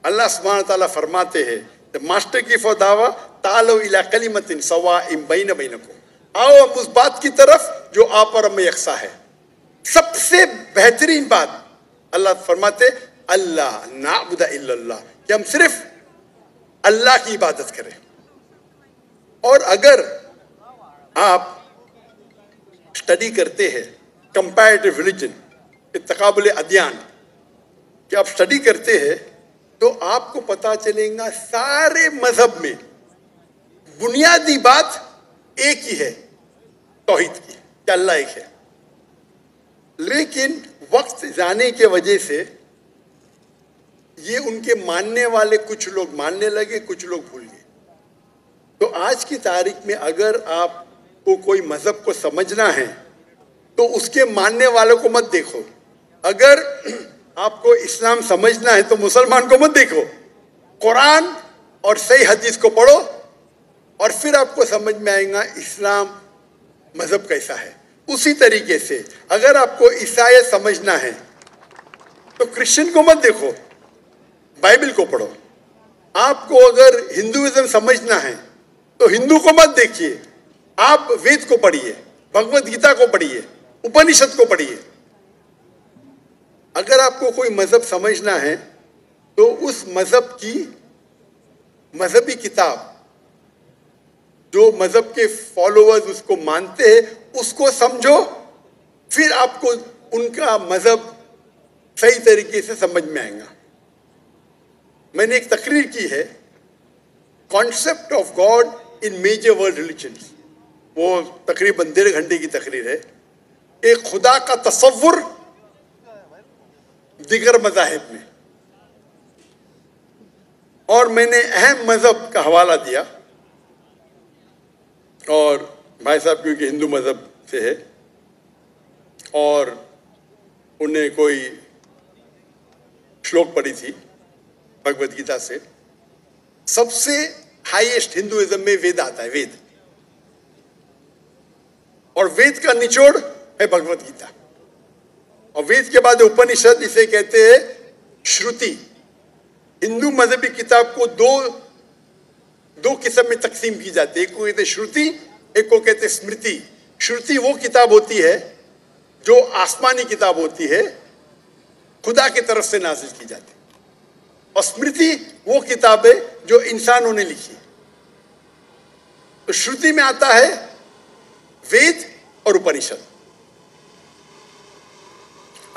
S2: اللہ سبحانہ تعالیٰ فرماتے ہیں ماسٹر کی فداوا تعالوا الی کلمۃ سواء بین بینکم، آؤ ہم اس بات کی طرف جو آپ اور ہم میں یکساں ہے. سب سے بہترین بات اللہ فرماتے اللہ نعبد الا اللہ، کہ ہم صرف اللہ کی عبادت کریں. اور اگر آپ اسٹڈی کرتے ہیں کمپیریٹیو ریلیجن، تقابل ادیان، کہ آپ اسٹڈی کرتے ہیں تو آپ کو پتا چلیں گا سارے مذہب میں بنیادی بات ایک ہی ہے، توحید کی، کہ اللہ ایک ہے. لیکن وقت جانے کی وجہ سے یہ ان کے ماننے والے کچھ لوگ ماننے لگے، کچھ لوگ بھول گئے. تو آج کی تاریخ میں اگر آپ کو کوئی مذہب کو سمجھنا ہے تو اس کے ماننے والوں کو مت دیکھو. اگر آپ کو اسلام سمجھنا ہے تو مسلمان کو مت دیکھو، قرآن اور صحیح حدیث کو پڑھو اور پھر آپ کو سمجھ میں آئے گا اسلام مذہب کیسا ہے. اسی طریقے سے اگر آپ کو عیسائیت سمجھنا ہے تو کرسچن کو مت دیکھو، بائبل کو پڑھو. آپ کو اگر ہندوازم سمجھنا ہے تو ہندو کو مت دیکھیے، آپ وید کو پڑھیے، بھگوت گیتا کو پڑھیے، اپنشد کو پڑھیے. اگر آپ کو کوئی مذہب سمجھنا ہے تو اس مذہب کی مذہبی کتاب جو مذہب کے فالوورز اس کو مانتے ہیں اس کو سمجھو، پھر آپ کو ان کا مذہب صحیح طریقے سے سمجھ میں آئے گا. میں نے ایک تقریر کی ہے concept of God in major world religions, وہ تقریباً 1.5 گھنٹے کی تقریر ہے، ایک خدا کا تصور دیگر مذاہب میں. اور میں نے اہم مذہب کا حوالہ دیا، اور بھائی صاحب کیونکہ ہندو مذہب سے ہے اور انہیں کوئی شلوک پڑھی تھی بھگوت گیتا سے. سب سے ہائیسٹ ہندوازم میں وید آتا ہے، وید، اور وید کا نچوڑ ہے بھگوت گیتا، اور وید کے بعد اپنشد، اسے کہتے ہیں شروتی. ہندو مذہبی کتاب کو دو قسم میں تقسیم کی جاتی ہے، ایک کو کہتے ہیں شروتی، ایک کو کہتے ہیں اسمرتی. شروتی وہ کتاب ہوتی ہے جو آسمانی کتاب ہوتی ہے، خدا کی طرف سے نازل کی جاتی ہے، اور اسمرتی وہ کتاب ہے جو انسانوں نے لکھی. تو شروتی میں آتا ہے وید اور اپنشد.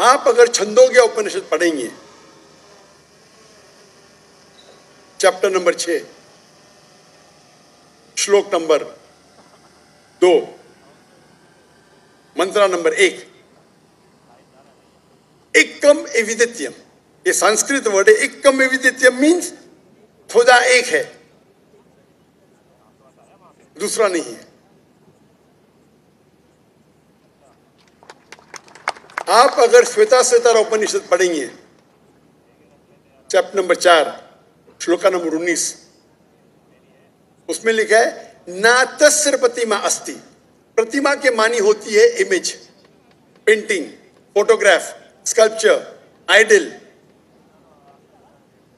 S2: آپ اگر چھندوگیہ اپنشد پڑھیں گے chapter number 6 shloka number 2 mantra number 1 ایکم ایویدتیم، یہ سنسکرت ورڈ ہے. ایکم ایویدتیم مینس خدا ایک ہے، دوسرا نہیں ہے. آپ اگر شویتا سوتر اپنشد پڑھیں گے چیپٹر نمبر 4 شلوکا نمبر 19، اس میں لکھا ہے ناتسر پرتیما استی. پرتیما کے معنی ہوتی ہے image, painting, photograph, sculpture, idol.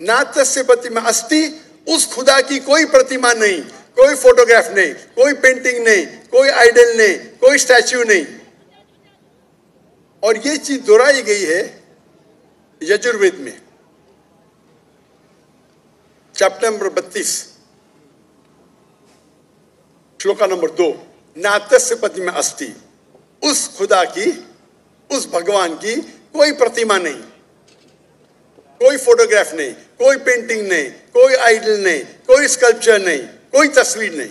S2: ناتسر پرتیما استی، اس خدا کی کوئی پرتیما نہیں، کوئی فوٹوگراف نہیں، کوئی پینٹنگ نہیں، کوئی آئیڈل نہیں، کوئی اسٹیچو نہیں. اور یہ چیز دہرائی گئی ہے یجروید میں چیپٹر نمبر 32 شلوکا نمبر 2، ناتسیہ پرتیما استی. اس خدا کی، اس بھگوان کی کوئی پرتیما نہیں، کوئی فوٹوگراف نہیں، کوئی پینٹنگ نہیں، کوئی آئیڈل نہیں، کوئی اسکلپچر نہیں، کوئی تصویر نہیں.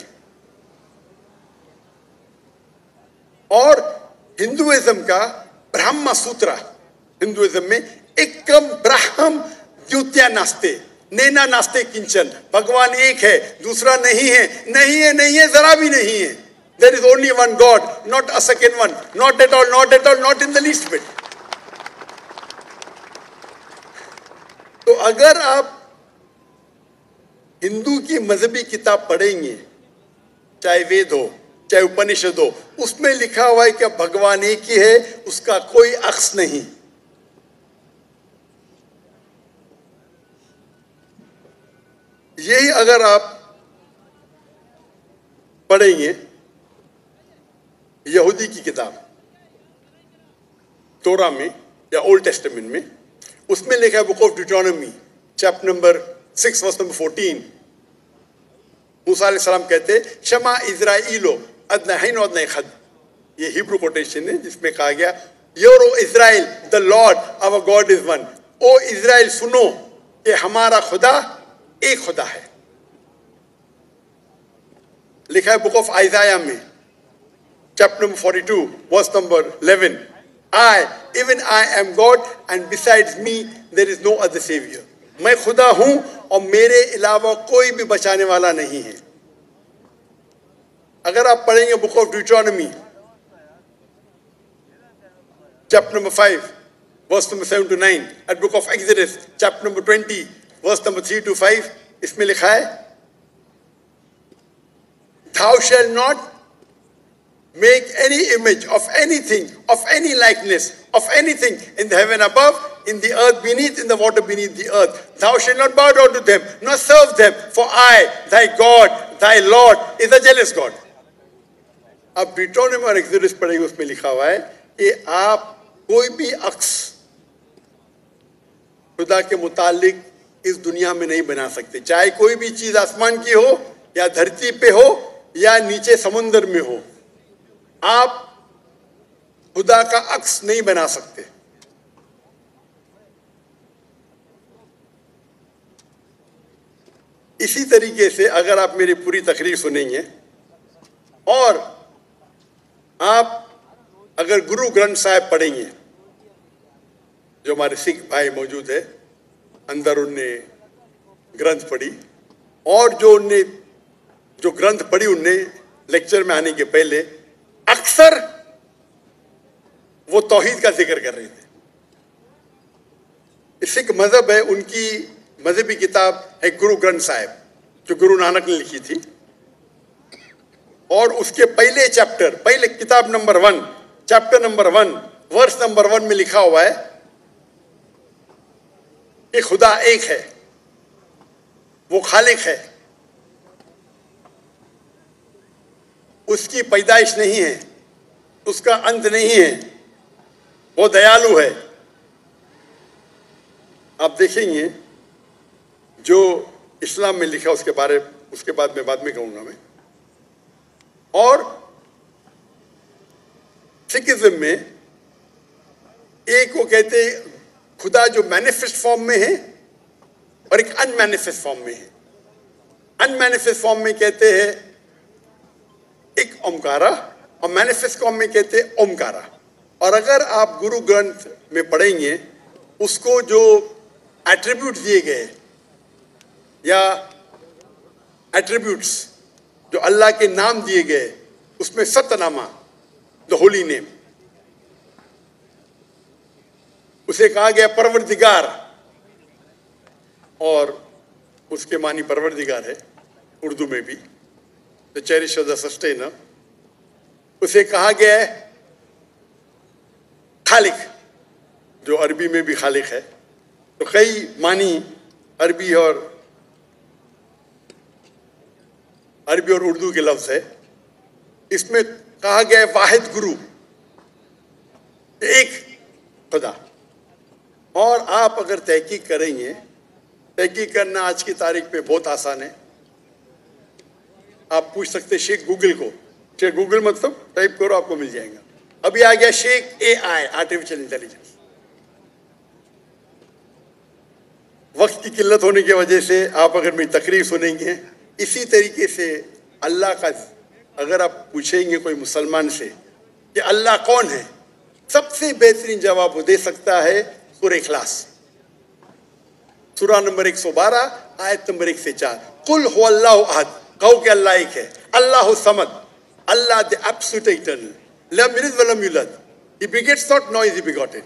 S2: اور ہندوازم کا برہما سوترا، ہندوازم میں ایکم برہم دیوتیا ناستے، نینا ناستے کنچن. بھگوان ایک ہے، دوسرا نہیں ہے، نہیں ہے، نہیں ہے، ذرا بھی نہیں ہے. There is only one God, not a second one, not at all, not at all, not in the least bit. تو اگر آپ ہندو کی مذہبی کتاب پڑھیں گے، چاہے وید ہو چاہے اپنشد ہو، اس میں لکھا ہوا ہے کہ بھگوان ایک ہی ہے، اس کا کوئی عکس نہیں. یہی اگر آپ پڑھیں گے یہودی کی کتاب تورا میں یا اولڈ ٹیسٹمنٹ میں، اس میں لکھا ہے book of Deuteronomy chapter number 6 verse number 14، موسیٰ علیہ السلام کہتے شما اسرائیلو ادنہین ادنہ خد. یہ ہیبرو کوٹیشن ہے جس میں کہا گیا euro Israel the Lord our God is one. او اسرائیل سنو کہ ہمارا خدا ایک خدا ہے. لکھا ہے بک آف آئزایہ میں chapter number 42 verse number 11، even I am God and besides me there is no other savior. میں خدا ہوں اور میرے علاوہ کوئی بھی بچانے والا نہیں ہے. اگر آپ پڑھیں گے book of Deuteronomy chapter number 5 verse number 7 to 9 at book of Exodus chapter number 20 verse number 3 to 5، اس میں لکھا ہے thou shalt not make any image of anything, of any likeness, of anything in the heaven above, in the earth beneath, in the water beneath the earth. Thou shalt not bow down to them, nor serve them, for I, thy God, thy Lord, is a jealous God. اب Deuteronomy اور Exodus پڑھیں گے، اس میں لکھا ہوا ہے کہ آپ کوئی بھی عکس خدا کے متعلق اس دنیا میں نہیں بنا سکتے، چاہے کوئی بھی چیز آسمان کی ہو یا دھرتی پہ ہو یا نیچے سمندر میں ہو. آپ خدا کا عکس نہیں بنا سکتے. اسی طریقے سے اگر آپ میری پوری تقریر سنیں گے اور آپ اگر گرو گرنتھ صاحب پڑھیں گے، جو ہمارے سکھ بھائی موجود ہے اندر، ان نے گرنتھ پڑھی، اور جو گرنتھ پڑھی ان نے لیکچر میں آنے کے پہلے اکثر وہ توحید کا ذکر کر رہے تھے. سکھ مذہب ہے، ان کی مذہبی کتاب ہے گرو گرنتھ صاحب جو گرو نانک نے لکھی تھی، اور اس کے پہلے چیپٹر، پہلے کتاب number 1 chapter number 1 verse number 1 میں لکھا ہوا ہے کہ خدا ایک ہے، وہ خالق ہے، اس کی پیدائش نہیں ہے، اس کا انت نہیں ہے، وہ دیالو ہے. آپ دیکھیں گے جو اسلام میں لکھا اس کے بعد میں کہوں گا میں. اور سکھزم میں ایک وہ کہتے ہیں خدا جو مینیفیسٹ فارم میں ہے اور ایک ان مینیفیسٹ فارم میں ہے. ان مینیفیسٹ فارم میں کہتے ہیں ایک اومکارا اور مینیفیسٹ فارم میں کہتے ہیں اومکارا. اور اگر آپ گرو گرنتھ میں پڑھیں گے اس کو جو ایٹریبیوٹ دیے گئے یا ایٹریبیوٹس جو اللہ کے نام دیے گئے اس میں ست نامہ دا ہولی نیم اسے کہا گیا پروردگار اور اس کے معنی پروردگار ہے اردو میں بھی the cherisher the sustainer. اسے کہا گیا ہے خالق جو عربی میں بھی خالق ہے. تو کئی معنی عربی اور اردو کے لفظ ہے. اس میں کہا گیا ہے واحد گرو ایک خدا. اور آپ اگر تحقیق کریں گے تحقیق کرنا آج کی تاریخ پہ بہت آسان ہے. آپ پوچھ سکتے شیخ گوگل کو. شیخ گوگل مطلب ٹائپ کرو آپ کو مل جائے گا. ابھی آ گیا شیخ اے آئی آرٹیفیشل انٹیلیجنس. وقت کی قلت ہونے کی وجہ سے آپ اگر میری تقریر سنیں گے اسی طریقے سے اللہ کا اگر آپ پوچھیں گے کوئی مسلمان سے کہ اللہ کون ہے سب سے بہترین جواب وہ دے سکتا ہے سورہ اخلاص سورہ نمبر 112 آیت نمبر 1 سے 4. قل هو اللہ احد کہو کہ اللہ ایک ہے. اللہ الصمد اللہ the absolute eternal لم یلد ولم یولد he begets not nor is he begotten.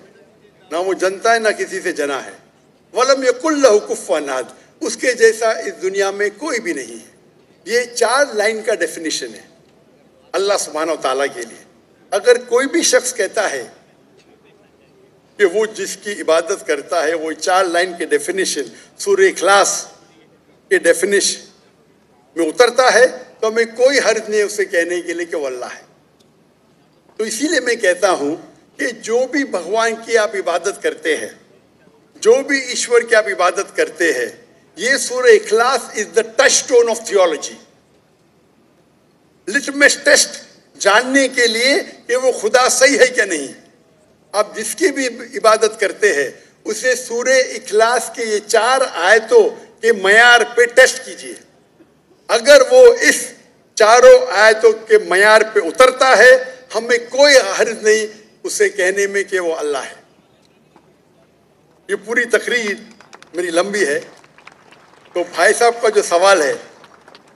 S2: نہ وہ جنتا ہے نہ کسی سے جنا ہے. ولم یکن لہ کفوا احد اس کے جیسا اس دنیا میں کوئی بھی نہیں ہے. یہ 4 لائن کا ڈیفینیشن ہے اللہ سبحانہ و تعالیٰ کے لیے. اگر کوئی بھی شخص کہتا ہے کہ وہ جس کی عبادت کرتا ہے وہ 4 لائن کے ڈیفینیشن سورہ اخلاص کے ڈیفینیشن میں اترتا ہے تو ہمیں کوئی حرج نہیں اسے کہنے کے لیے کہ وہ اللہ ہے. تو اسی لیے میں کہتا ہوں کہ جو بھی بھگوان کی آپ عبادت کرتے ہیں جو بھی ایشور کی آپ عبادت کرتے ہیں یہ سورہ اخلاص is the touch stone of theology. Litmus test جاننے کے لیے کہ وہ خدا صحیح ہے کیا نہیں. آپ جس کی بھی عبادت کرتے ہیں اسے سورہ اخلاص کے یہ 4 آیتوں کے معیار پہ ٹیسٹ کیجیے. اگر وہ اس 4 آیتوں کے معیار پہ اترتا ہے ہمیں کوئی حرج نہیں اسے کہنے میں کہ وہ اللہ ہے. یہ پوری تقریر میری لمبی ہے تو بھائی صاحب کا جو سوال ہے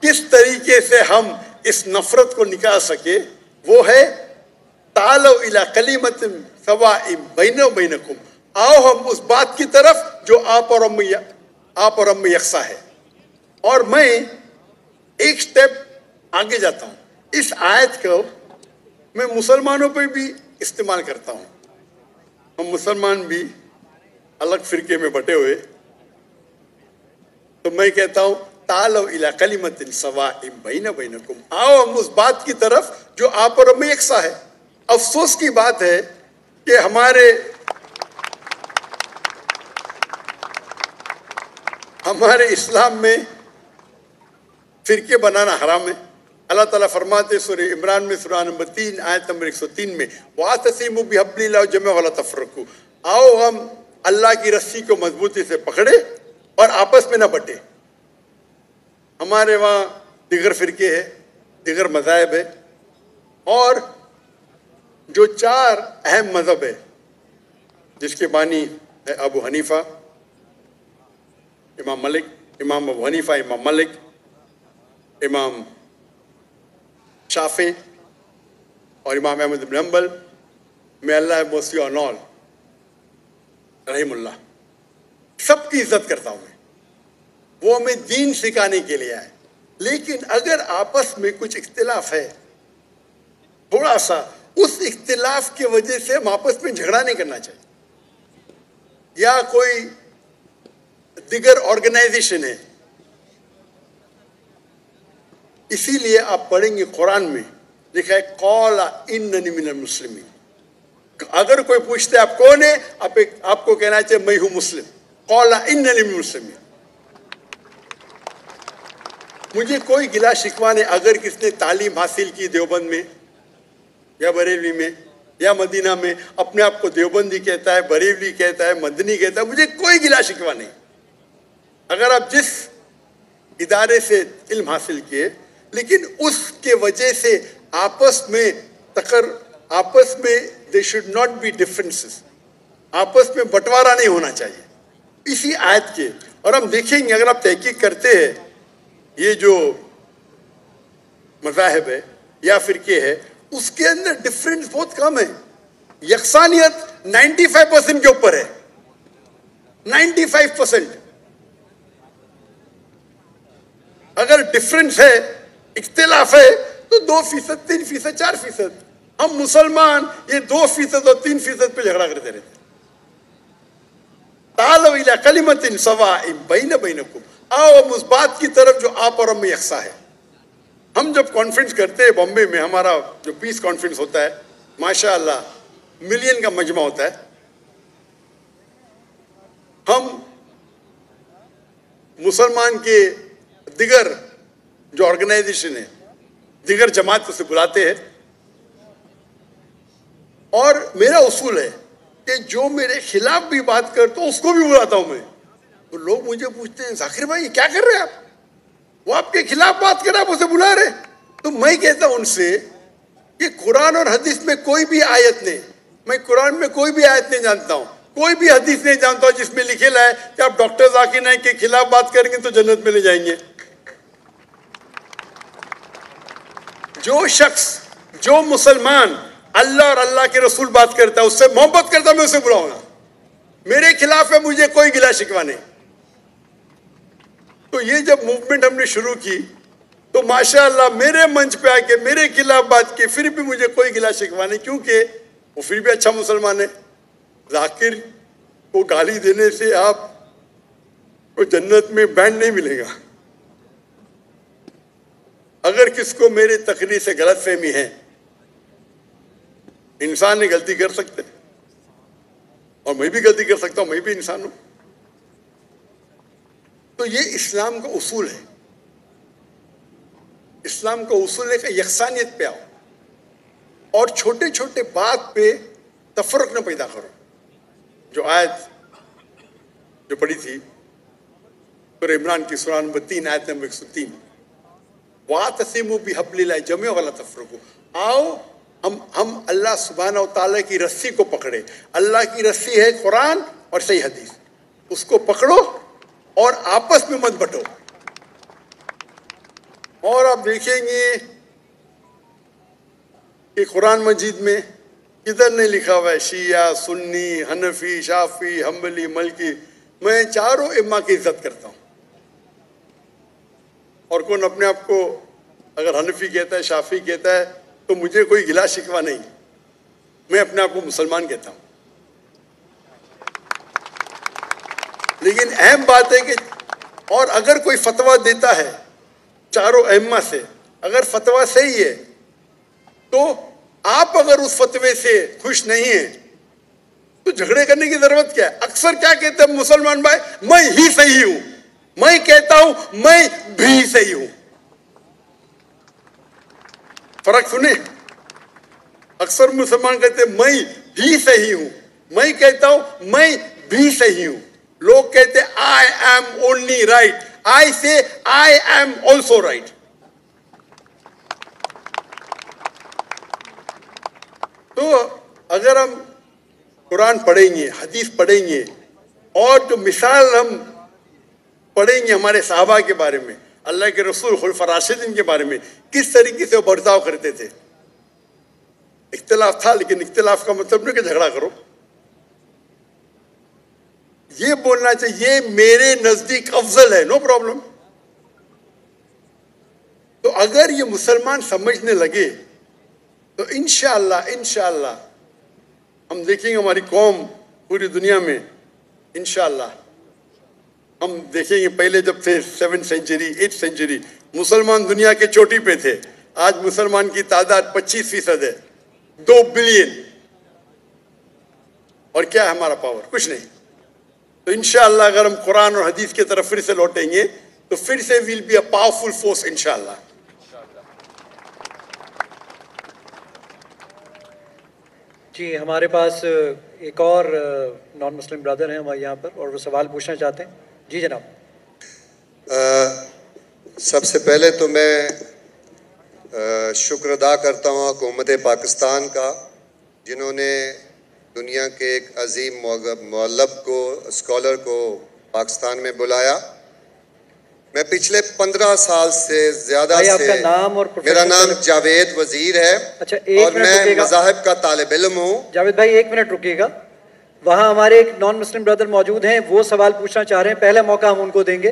S2: کس طریقے سے ہم اس نفرت کو نکال سکے وہ ہے تعالوا الی کلمۃ سواء بیننا و بینکم. آؤ ہم اس بات کی طرف جو آپ اور ہم میں یکساں ہے. اور میں ایک سٹیپ آگے جاتا ہوں. اس آیت کو میں مسلمانوں پہ بھی استعمال کرتا ہوں. ہم مسلمان بھی الگ فرقے میں بٹے ہوئے تو میں کہتا ہوں تعالوا الی کلمۃ سواء بیننا و بینکم. آؤ ہم اس بات کی طرف جو آپ اور ہم میں یکساں ہے. افسوس کی بات ہے کہ ہمارے اسلام میں فرقے بنانا حرام ہے. اللہ تعالیٰ فرماتے سورہ عمران میں سورہ نمبر 3 آیت نمبر 103 میں وَاعْتَصِمُوا بِحَبْلِ اللَّهِ جَمِيعًا وَلَا تَفَرَّقُوا. آؤ ہم اللہ کی رسی کو مضبوطی سے پکڑے اور آپس میں نہ بٹے. ہمارے وہاں دیگر فرقے ہیں دیگر مذاہب ہے اور جو 4 اہم مذہب ہے جس کے بانی ہے ابو حنیفہ امام ابو حنیفہ امام مالک امام شافعی اور امام احمد بن حنبل میں اللہ موسی اور نول رحم اللہ سب کی عزت کرتا ہوں میں. وہ ہمیں دین سکھانے کے لیے آئے. لیکن اگر آپس میں کچھ اختلاف ہے تھوڑا سا اس اختلاف کی وجہ سے ہم آپس میں جھگڑا نہیں کرنا چاہیے. یا کوئی دیگر آرگنائزیشن ہے اسی لیے آپ پڑھیں گے قرآن میں لکھا ہے قال اننی من المسلمین. اگر کوئی پوچھتے آپ کون ہے آپ کو کہنا چاہیے میں ہوں مسلم. قال اننی من المسلمین. مجھے کوئی گلا شکوہ نہیں اگر کس نے تعلیم حاصل کی دیوبند میں یا بریلوی میں یا مدینہ میں اپنے آپ کو دیوبندی کہتا ہے, بریلوی کہتا ہے, مدنی کہتا ہے, مجھے کوئی گلا شکوہ نہیں. اگر آپ جس ادارے سے علم حاصل کیے, لیکن اس کے وجہ سے آپس میں they should not be differences, آپس میں بٹوارا نہیں ہونا چاہیے اسی آیت کے. اور ہم دیکھیں گے اگر آپ تحقیق کرتے ہیں یہ جو مذاہب ہے یا فرقے ہے, اس کے اندر ڈفرینس بہت کم ہے. یکسانیت 95% کے اوپر ہے, 95%. اگر ڈفرینس ہے, اختلاف ہے, تو 2%, 3%, 4%. ہم مسلمان یہ 2% اور 3% پہ جھگڑا کرتے رہتے. تعالوا الی کلمۃ سواء بین بینکم, آؤ ہم اس بات کی طرف جو آپ اور ہم میں یکساں ہے. ہم جب کانفرنس کرتے ہیں بامبے میں, ہمارا جو پیس کانفرنس ہوتا ہے, ماشاءاللہ ملین کا مجمع ہوتا ہے, ہم مسلمان کے دیگر جو آرگنائزیشن ہے, دیگر جماعت سے بلاتے ہیں, اور میرا اصول ہے کہ جو میرے خلاف بھی بات کرتا ہوں اس کو بھی بلاتا ہوں میں. تو لوگ مجھے پوچھتے ہیں ذاکر بھائی یہ کیا کر رہے ہیں آپ, وہ آپ کے خلاف بات کر رہے ہیں, آپ اسے بلا رہے. تو میں کہتا ہوں ان سے کہ قرآن اور حدیث میں کوئی بھی آیت نہیں, میں قرآن میں کوئی بھی آیت نہیں جانتا ہوں, کوئی بھی حدیث نہیں جانتا ہوں جس میں لکھے ہے کہ آپ ڈاکٹر ذاکر نائک کے خلاف بات کریں گے تو جنت میں لے جائیں گے. جو شخص, جو مسلمان اللہ اور اللہ کے رسول بات کرتا ہے, اس سے محبت کرتا ہے, میں اسے بلاؤں گا. میرے خلاف ہے, مجھے کوئی گلا شکوہ نہیں. تو یہ جب موومنٹ ہم نے شروع کی تو ماشاءاللہ میرے منچ پہ آ کے میرے خلاف بات کی, پھر بھی مجھے کوئی گلا شکوہ نہیں, کیونکہ وہ پھر بھی اچھا مسلمان ہے. ذاکر کو گالی دینے سے آپ کو جنت میں بینڈ نہیں ملے گا. اگر کس کو میرے تقریر سے غلط فہمی ہے, انسان نے غلطی کر سکتے, اور میں بھی غلطی کر سکتا ہوں, میں بھی انسان ہوں. تو یہ اسلام کا اصول ہے. اسلام کا اصول ہے کہ یکسانیت پہ آؤ, اور چھوٹے چھوٹے بات پہ تفرق نہ پیدا کرو. جو آیت جو پڑھی تھی سورہ عمران کی سورہ نمبر 3 آیت نمبر 103, وَاعْتَصِمُوا بِحَبْلِ اللَّهِ جَمِيعًا وَلَا تَفَرَّقُوا. آؤ ہم اللہ سبحانہ و تعالیٰ کی رسی کو پکڑے. اللہ کی رسی ہے قرآن اور صحیح حدیث, اس کو پکڑو اور آپس میں مت بٹو. اور آپ دیکھیں گے کہ قرآن مجید میں کدھر نہیں لکھا ہوا ہے شیعہ, سنی, حنفی, شافعی, حنبلی, مالکی. میں چاروں ائمہ کی عزت کرتا ہوں, اور کون اپنے آپ کو اگر حنفی کہتا ہے, شافعی کہتا ہے, تو مجھے کوئی گلا شکوہ نہیں. میں اپنے آپ کو مسلمان کہتا ہوں. لیکن اہم بات ہے کہ اور اگر کوئی فتویٰ دیتا ہے چاروں ائمہ سے, اگر فتویٰ صحیح ہے, تو آپ اگر اس فتوے سے خوش نہیں ہیں تو جھگڑے کرنے کی ضرورت کیا ہے. اکثر کیا کہتے ہیں مسلمان بھائی, میں ہی صحیح ہوں, میں کہتا ہوں میں بھی صحیح ہوں. فرق سنیں, اکثر مسلمان کہتے ہیں میں ہی صحیح ہوں, میں کہتا ہوں میں بھی صحیح ہوں. لوگ کہتے ہیں I am only right, I say I am also right. تو اگر ہم قرآن پڑھیں گے, حدیث پڑھیں گے, اور جو مثال ہم پڑھیں گے ہمارے صحابہ کے بارے میں, اللہ کے رسول خلفاء راشدین کے بارے میں, کس طریقے سے وہ برتاؤ کرتے تھے. اختلاف تھا, لیکن اختلاف کا مطلب نہیں کہ جھگڑا کرو. یہ بولنا چاہیے یہ میرے نزدیک افضل ہے, نو پرابلم. تو اگر یہ مسلمان سمجھنے لگے تو انشاءاللہ ہم دیکھیں گے ہماری قوم پوری دنیا میں, انشاءاللہ ہم دیکھیں گے. پہلے جب تھے 7th سینچری 8th سینچری مسلمان دنیا کے چوٹی پہ تھے, آج مسلمان کی تعداد 25% ہے, 2 بلین. اور کیا ہے ہمارا پاور؟ کچھ نہیں. تو انشاءاللہ اگر ہم قرآن اور حدیث کی طرف پھر سے لوٹیں گے تو پھر سے we'll be a powerful force انشاءاللہ.
S1: جی ہمارے پاس ایک اور نان مسلم برادر ہیں ہمارے یہاں پر اور وہ سوال پوچھنا چاہتے ہیں. جی جناب.
S3: سب سے پہلے تو میں شکر ادا کرتا ہوں حکومت پاکستان کا، جنہوں نے دنیا کے ایک عظیم مؤلف کو، اسکالر کو پاکستان میں بلایا. میں پچھلے 15 سال سے زیادہ سے، میرا نام جاوید وزیر ہے اور میں مذاہب کا طالب علم ہوں.
S1: جاوید بھائی ایک منٹ رکیے گا. وہاں ہمارے ایک نان مسلم برادر موجود ہیں، وہ سوال پوچھنا چاہ رہے ہیں. پہلا موقع ہم ان کو دیں گے.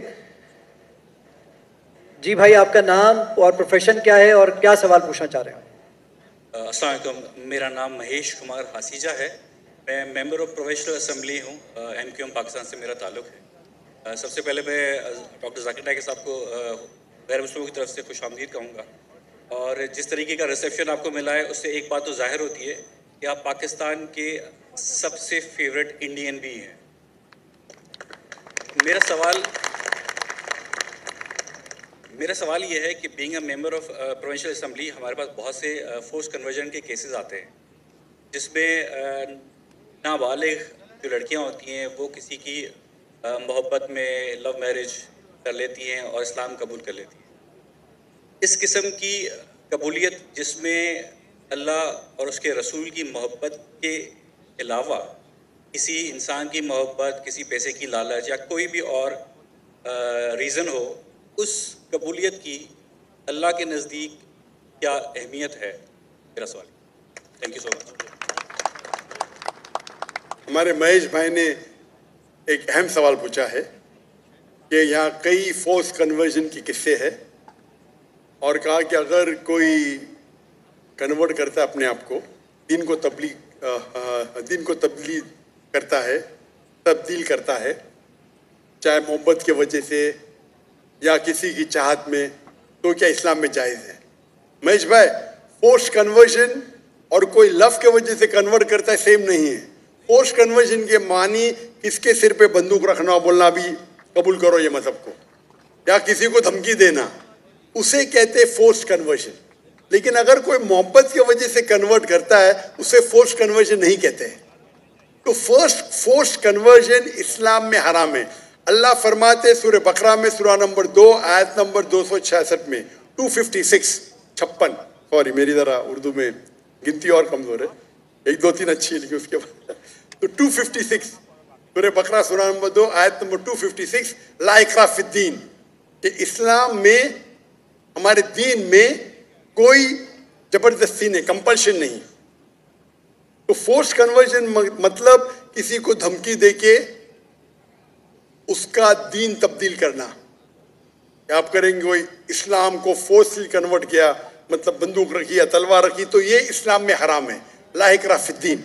S1: جی بھائی آپ کا نام اور پروفیشن کیا ہے اور کیا سوال پوچھنا چاہ رہے ہیں؟
S4: السلام علیکم، میرا نام مہیش کمار ہاسیجہ ہے. میں ممبر آف پروفیشنل اسمبلی ہوں. MQM پاکستان سے میرا تعلق ہے. سب سے پہلے میں ڈاکٹر ذاکر نائک صاحب کو غیر مسلموں کی طرف سے خوش آمدید کہوں گا. اور جس طریقے کا ریسیپشن آپ کو ملا ہے اس سے ایک بات تو ظاہر ہوتی ہے کہ آپ پاکستان کے سب سے فیوریٹ انڈین بھی ہیں. میرا سوال یہ ہے کہ being a member of provincial assembly ہمارے پاس بہت سے فورس کنورژن کے کیسز آتے ہیں جس میں نابالغ جو لڑکیاں ہوتی ہیں وہ کسی کی محبت میں لو میرج کر لیتی ہیں اور اسلام قبول کر لیتی ہیں. اس قسم کی قبولیت جس میں اللہ اور اس کے رسول کی محبت کے علاوہ کسی انسان کی محبت، کسی پیسے کی لالچ یا کوئی بھی اور ریزن ہو، اس قبولیت کی اللہ کے نزدیک کیا اہمیت ہے؟ میرا سوال. تھینک یو سو مچ.
S2: ہمارے مہیش بھائی نے ایک اہم سوال پوچھا ہے کہ یہاں کئی فورس کنورژن کی قصے ہیں اور کہا کہ اگر کوئی کنورٹ کرتا ہے اپنے آپ کو، دین کو تبدیل کرتا ہے چاہے محبت کی وجہ سے یا کسی کی چاہت میں، تو کیا اسلام میں جائز ہے؟ مہیش بھائی، فورس کنورژن اور کوئی لو کی وجہ سے کنورٹ کرتا ہے سیم نہیں ہے. فورس کنورژن کے معنی کس کے سر پہ بندوق رکھنا، بولنا بھی قبول کرو یہ مذہب کو، یا کسی کو دھمکی دینا، اسے کہتے فورس کنورژن. لیکن اگر کوئی محبت کی وجہ سے کنورٹ کرتا ہے اسے فورس کنورژن نہیں کہتے. تو فورس کنورژن اسلام میں حرام ہے. اللہ فرماتے سورہ بقرہ میں سورہ نمبر 2 آیت نمبر 266 میں 256 سوری میری ذرا اردو میں گنتی اور کمزور ہے، 1 2 3 اچھی ہے لیکن اس کے بعد تو 256 سورہ بقرہ سورہ نمبر 2 آیت نمبر 256 لا اکراہ فی الدین، کہ اسلام میں، ہمارے دین میں کوئی زبردستی نہیں، کمپلشن نہیں. تو فورس کنورژن مطلب کسی کو دھمکی دے کے اس کا دین تبدیل کرنا. آپ کریں گے کوئی اسلام کو فورسلی کنورٹ کیا، مطلب بندوق رکھی یا تلوار رکھی، تو یہ اسلام میں حرام ہے، لا اکراہ فی الدین.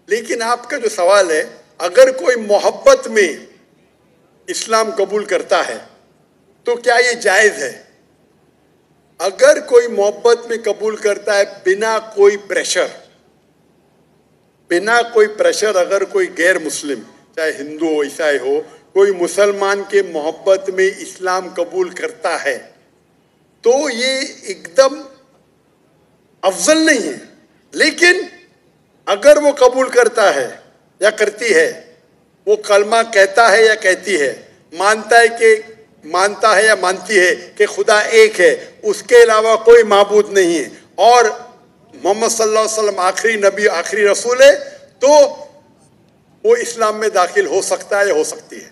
S2: لیکن آپ کا جو سوال ہے، اگر کوئی محبت میں اسلام قبول کرتا ہے تو کیا یہ جائز ہے؟ اگر کوئی محبت میں قبول کرتا ہے بنا کوئی پریشر، اگر کوئی غیر مسلم چاہے ہندو ہو عیسائی ہو، کوئی مسلمان کے محبت میں اسلام قبول کرتا ہے تو یہ ایک دم افضل نہیں ہے. لیکن اگر وہ قبول کرتا ہے یا کرتی ہے، وہ کلمہ کہتا ہے یا کہتی ہے، مانتا ہے یا مانتی ہے کہ خدا ایک ہے، اس کے علاوہ کوئی معبود نہیں ہے، اور محمد صلی اللہ علیہ وسلم آخری نبی، آخری رسول ہے، تو وہ اسلام میں داخل ہو سکتا ہے یا ہو سکتی ہے.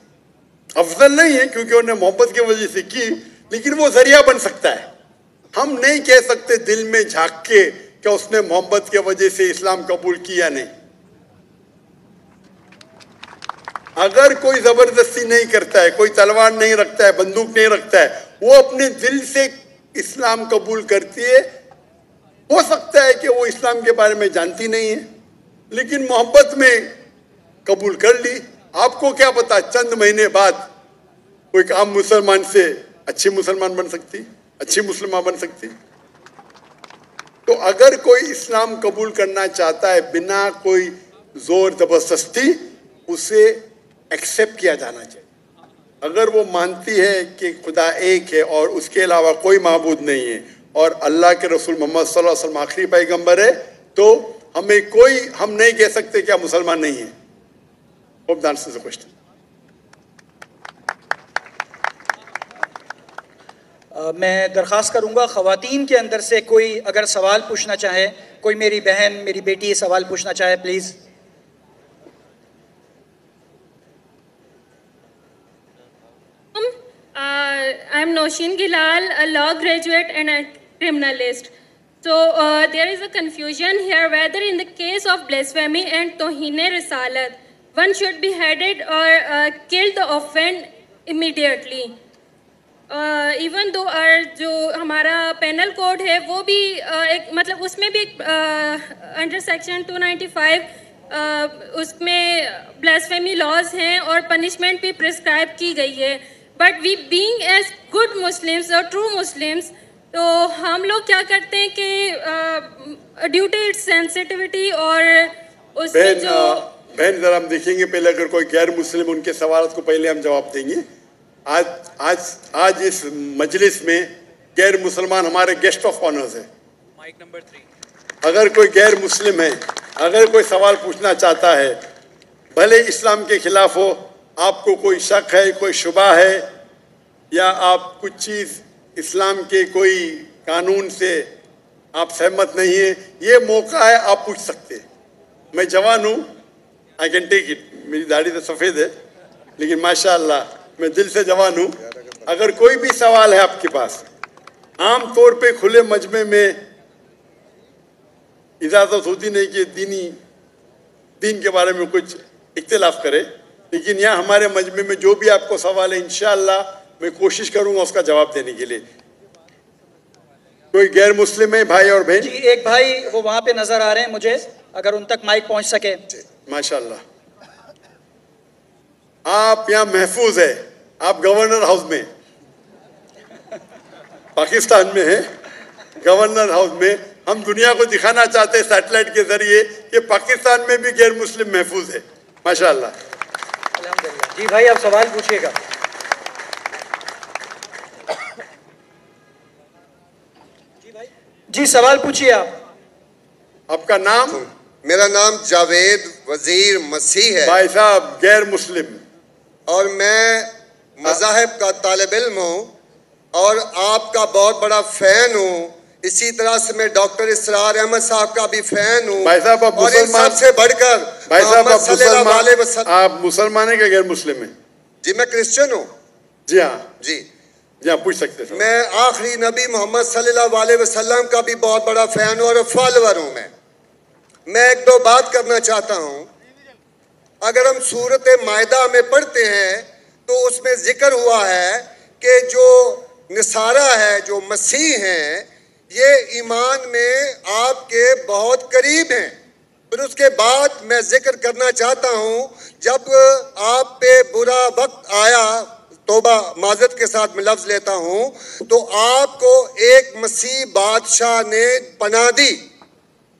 S2: افضل نہیں ہے کیونکہ انہوں نے محبت کی وجہ سے کی، لیکن وہ ذریعہ بن سکتا ہے. ہم نہیں کہہ سکتے دل میں جھانک کے کہ اس نے محبت کی وجہ سے اسلام قبول کیا نہیں. اگر کوئی زبردستی نہیں کرتا ہے، کوئی تلوار نہیں رکھتا ہے، بندوق نہیں رکھتا ہے، وہ اپنے دل سے اسلام قبول کرتی ہے، ہو سکتا ہے کہ وہ اسلام کے بارے میں جانتی نہیں ہے لیکن محبت میں قبول کر لی. آپ کو کیا پتا چند مہینے بعد کوئی عام مسلمان سے اچھی مسلمان بن سکتی، اچھی مسلمہ بن سکتی. تو اگر کوئی اسلام قبول کرنا چاہتا ہے بنا کوئی زور زبردستی، اسے ایکسیپٹ کیا جانا چاہیے. اگر وہ مانتی ہے کہ خدا ایک ہے اور اس کے علاوہ کوئی معبود نہیں ہے اور اللہ کے رسول محمد صلی اللہ علیہ وسلم آخری پیغمبر ہے، تو ہم نہیں کہہ سکتے کہ آپ مسلمان نہیں ہیں. Hope that answers the question.
S5: میں درخواست کروں گا خواتین کے اندر سے کوئی اگر سوال پوچھنا چاہے, کوئی میری بہن, میری بیٹی سوال پوچھنا چاہے, please.
S6: I'm Noshin Gilal, a law graduate and a criminalist. So there is a confusion here whether in the case of blasphemy and Tohine Risalat, one should be beheaded or killed the offender immediately. Even though جو ہمارا penal code ہے وہ بھی ایک مطلب اس میں بھی under section 295 اس میں بلاسفیمی لاز ہیں اور پنشمنٹ بھی پرسکرائب کی گئی ہے. But we being as good Muslims اور ٹرو مسلمس, تو ہم لوگ کیا کرتے ہیں کہ ڈیو ٹو اٹس سینسٹیوٹی اور اس میں جو
S2: بہن ذرا ہم دیکھیں گے پہلے اگر کوئی غیر مسلم ان کے سوالات کو پہلے ہم جواب دیں گے. آج اس مجلس میں غیر مسلمان ہمارے گیسٹ آف آنرز ہیں.
S4: Mic number 3.
S2: اگر کوئی غیر مسلم ہے, اگر کوئی سوال پوچھنا چاہتا ہے, بھلے اسلام کے خلاف ہو, آپ کو کوئی شک ہے, کوئی شبہ ہے, یا آپ کچھ چیز اسلام کے کوئی قانون سے آپ سہمت نہیں ہیں, یہ موقع ہے, آپ پوچھ سکتے. میں جوان ہوں, آئی کین ٹیک اٹ, میری داڑھی تو سفید ہے لیکن ماشاء اللہ میں دل سے جوان ہوں. اگر کوئی بھی سوال ہے آپ کے پاس, عام طور پہ کھلے مجمع میں اجازت ہوتی نہیں کہ دین کے بارے میں کچھ اختلاف کرے, لیکن یہاں ہمارے مجمع میں جو بھی آپ کو سوال ہے انشاءاللہ میں کوشش کروں گا اس کا جواب دینے کے لیے. کوئی غیر مسلم ہے بھائی اور بہن؟
S5: جی ایک بھائی وہ وہاں پہ نظر آ رہے ہیں مجھے, اگر ان تک مائک پہنچ سکے.
S2: ماشاءاللہ آپ یہاں محفوظ ہے, آپ گورنر ہاؤس میں پاکستان میں ہیں, گورنر ہاؤس میں. ہم دنیا کو دکھانا چاہتے ہیں سیٹلائٹ کے ذریعے کہ پاکستان میں بھی غیر مسلم محفوظ ہے. ماشاءاللہ.
S1: جی بھائی آپ سوال پوچھیے گا.
S5: جی سوال پوچھیے آپ.
S2: آپ کا نام؟
S3: میرا نام جاوید وزیر مسیح ہے.
S2: بھائی صاحب غیر مسلم,
S3: اور میں مذاہب کا طالب علم ہوں اور آپ کا بہت بڑا فین ہوں. اسی طرح سے میں ڈاکٹر اسرار احمد صاحب کا بھی فین ہوں.
S2: بھائی صاحب آپ مسلمان,
S3: سب سے بڑھ کر
S2: بھائی صاحب آپ مسلمان ہیں کہ غیر مسلم ہیں؟
S3: جی میں کرسچن ہوں.
S2: جی ہاں
S3: جی
S2: ہاں پوچھ سکتے ہیں.
S3: میں آخری نبی محمد صلی اللہ علیہ وسلم کا بھی بہت بڑا فین ہوں اور فالوور ہوں. میں ایک دو بات کرنا چاہتا ہوں. اگر ہم سورۃ مائدہ میں پڑھتے ہیں تو اس میں ذکر ہوا ہے کہ جو نصارہ ہے, جو مسیح ہیں, یہ ایمان میں آپ کے بہت قریب ہیں. پھر اس کے بعد میں ذکر کرنا چاہتا ہوں جب آپ پہ برا وقت آیا, توبہ معذرت کے ساتھ میں لفظ لیتا ہوں, تو آپ کو ایک مسیح بادشاہ نے پناہ دی.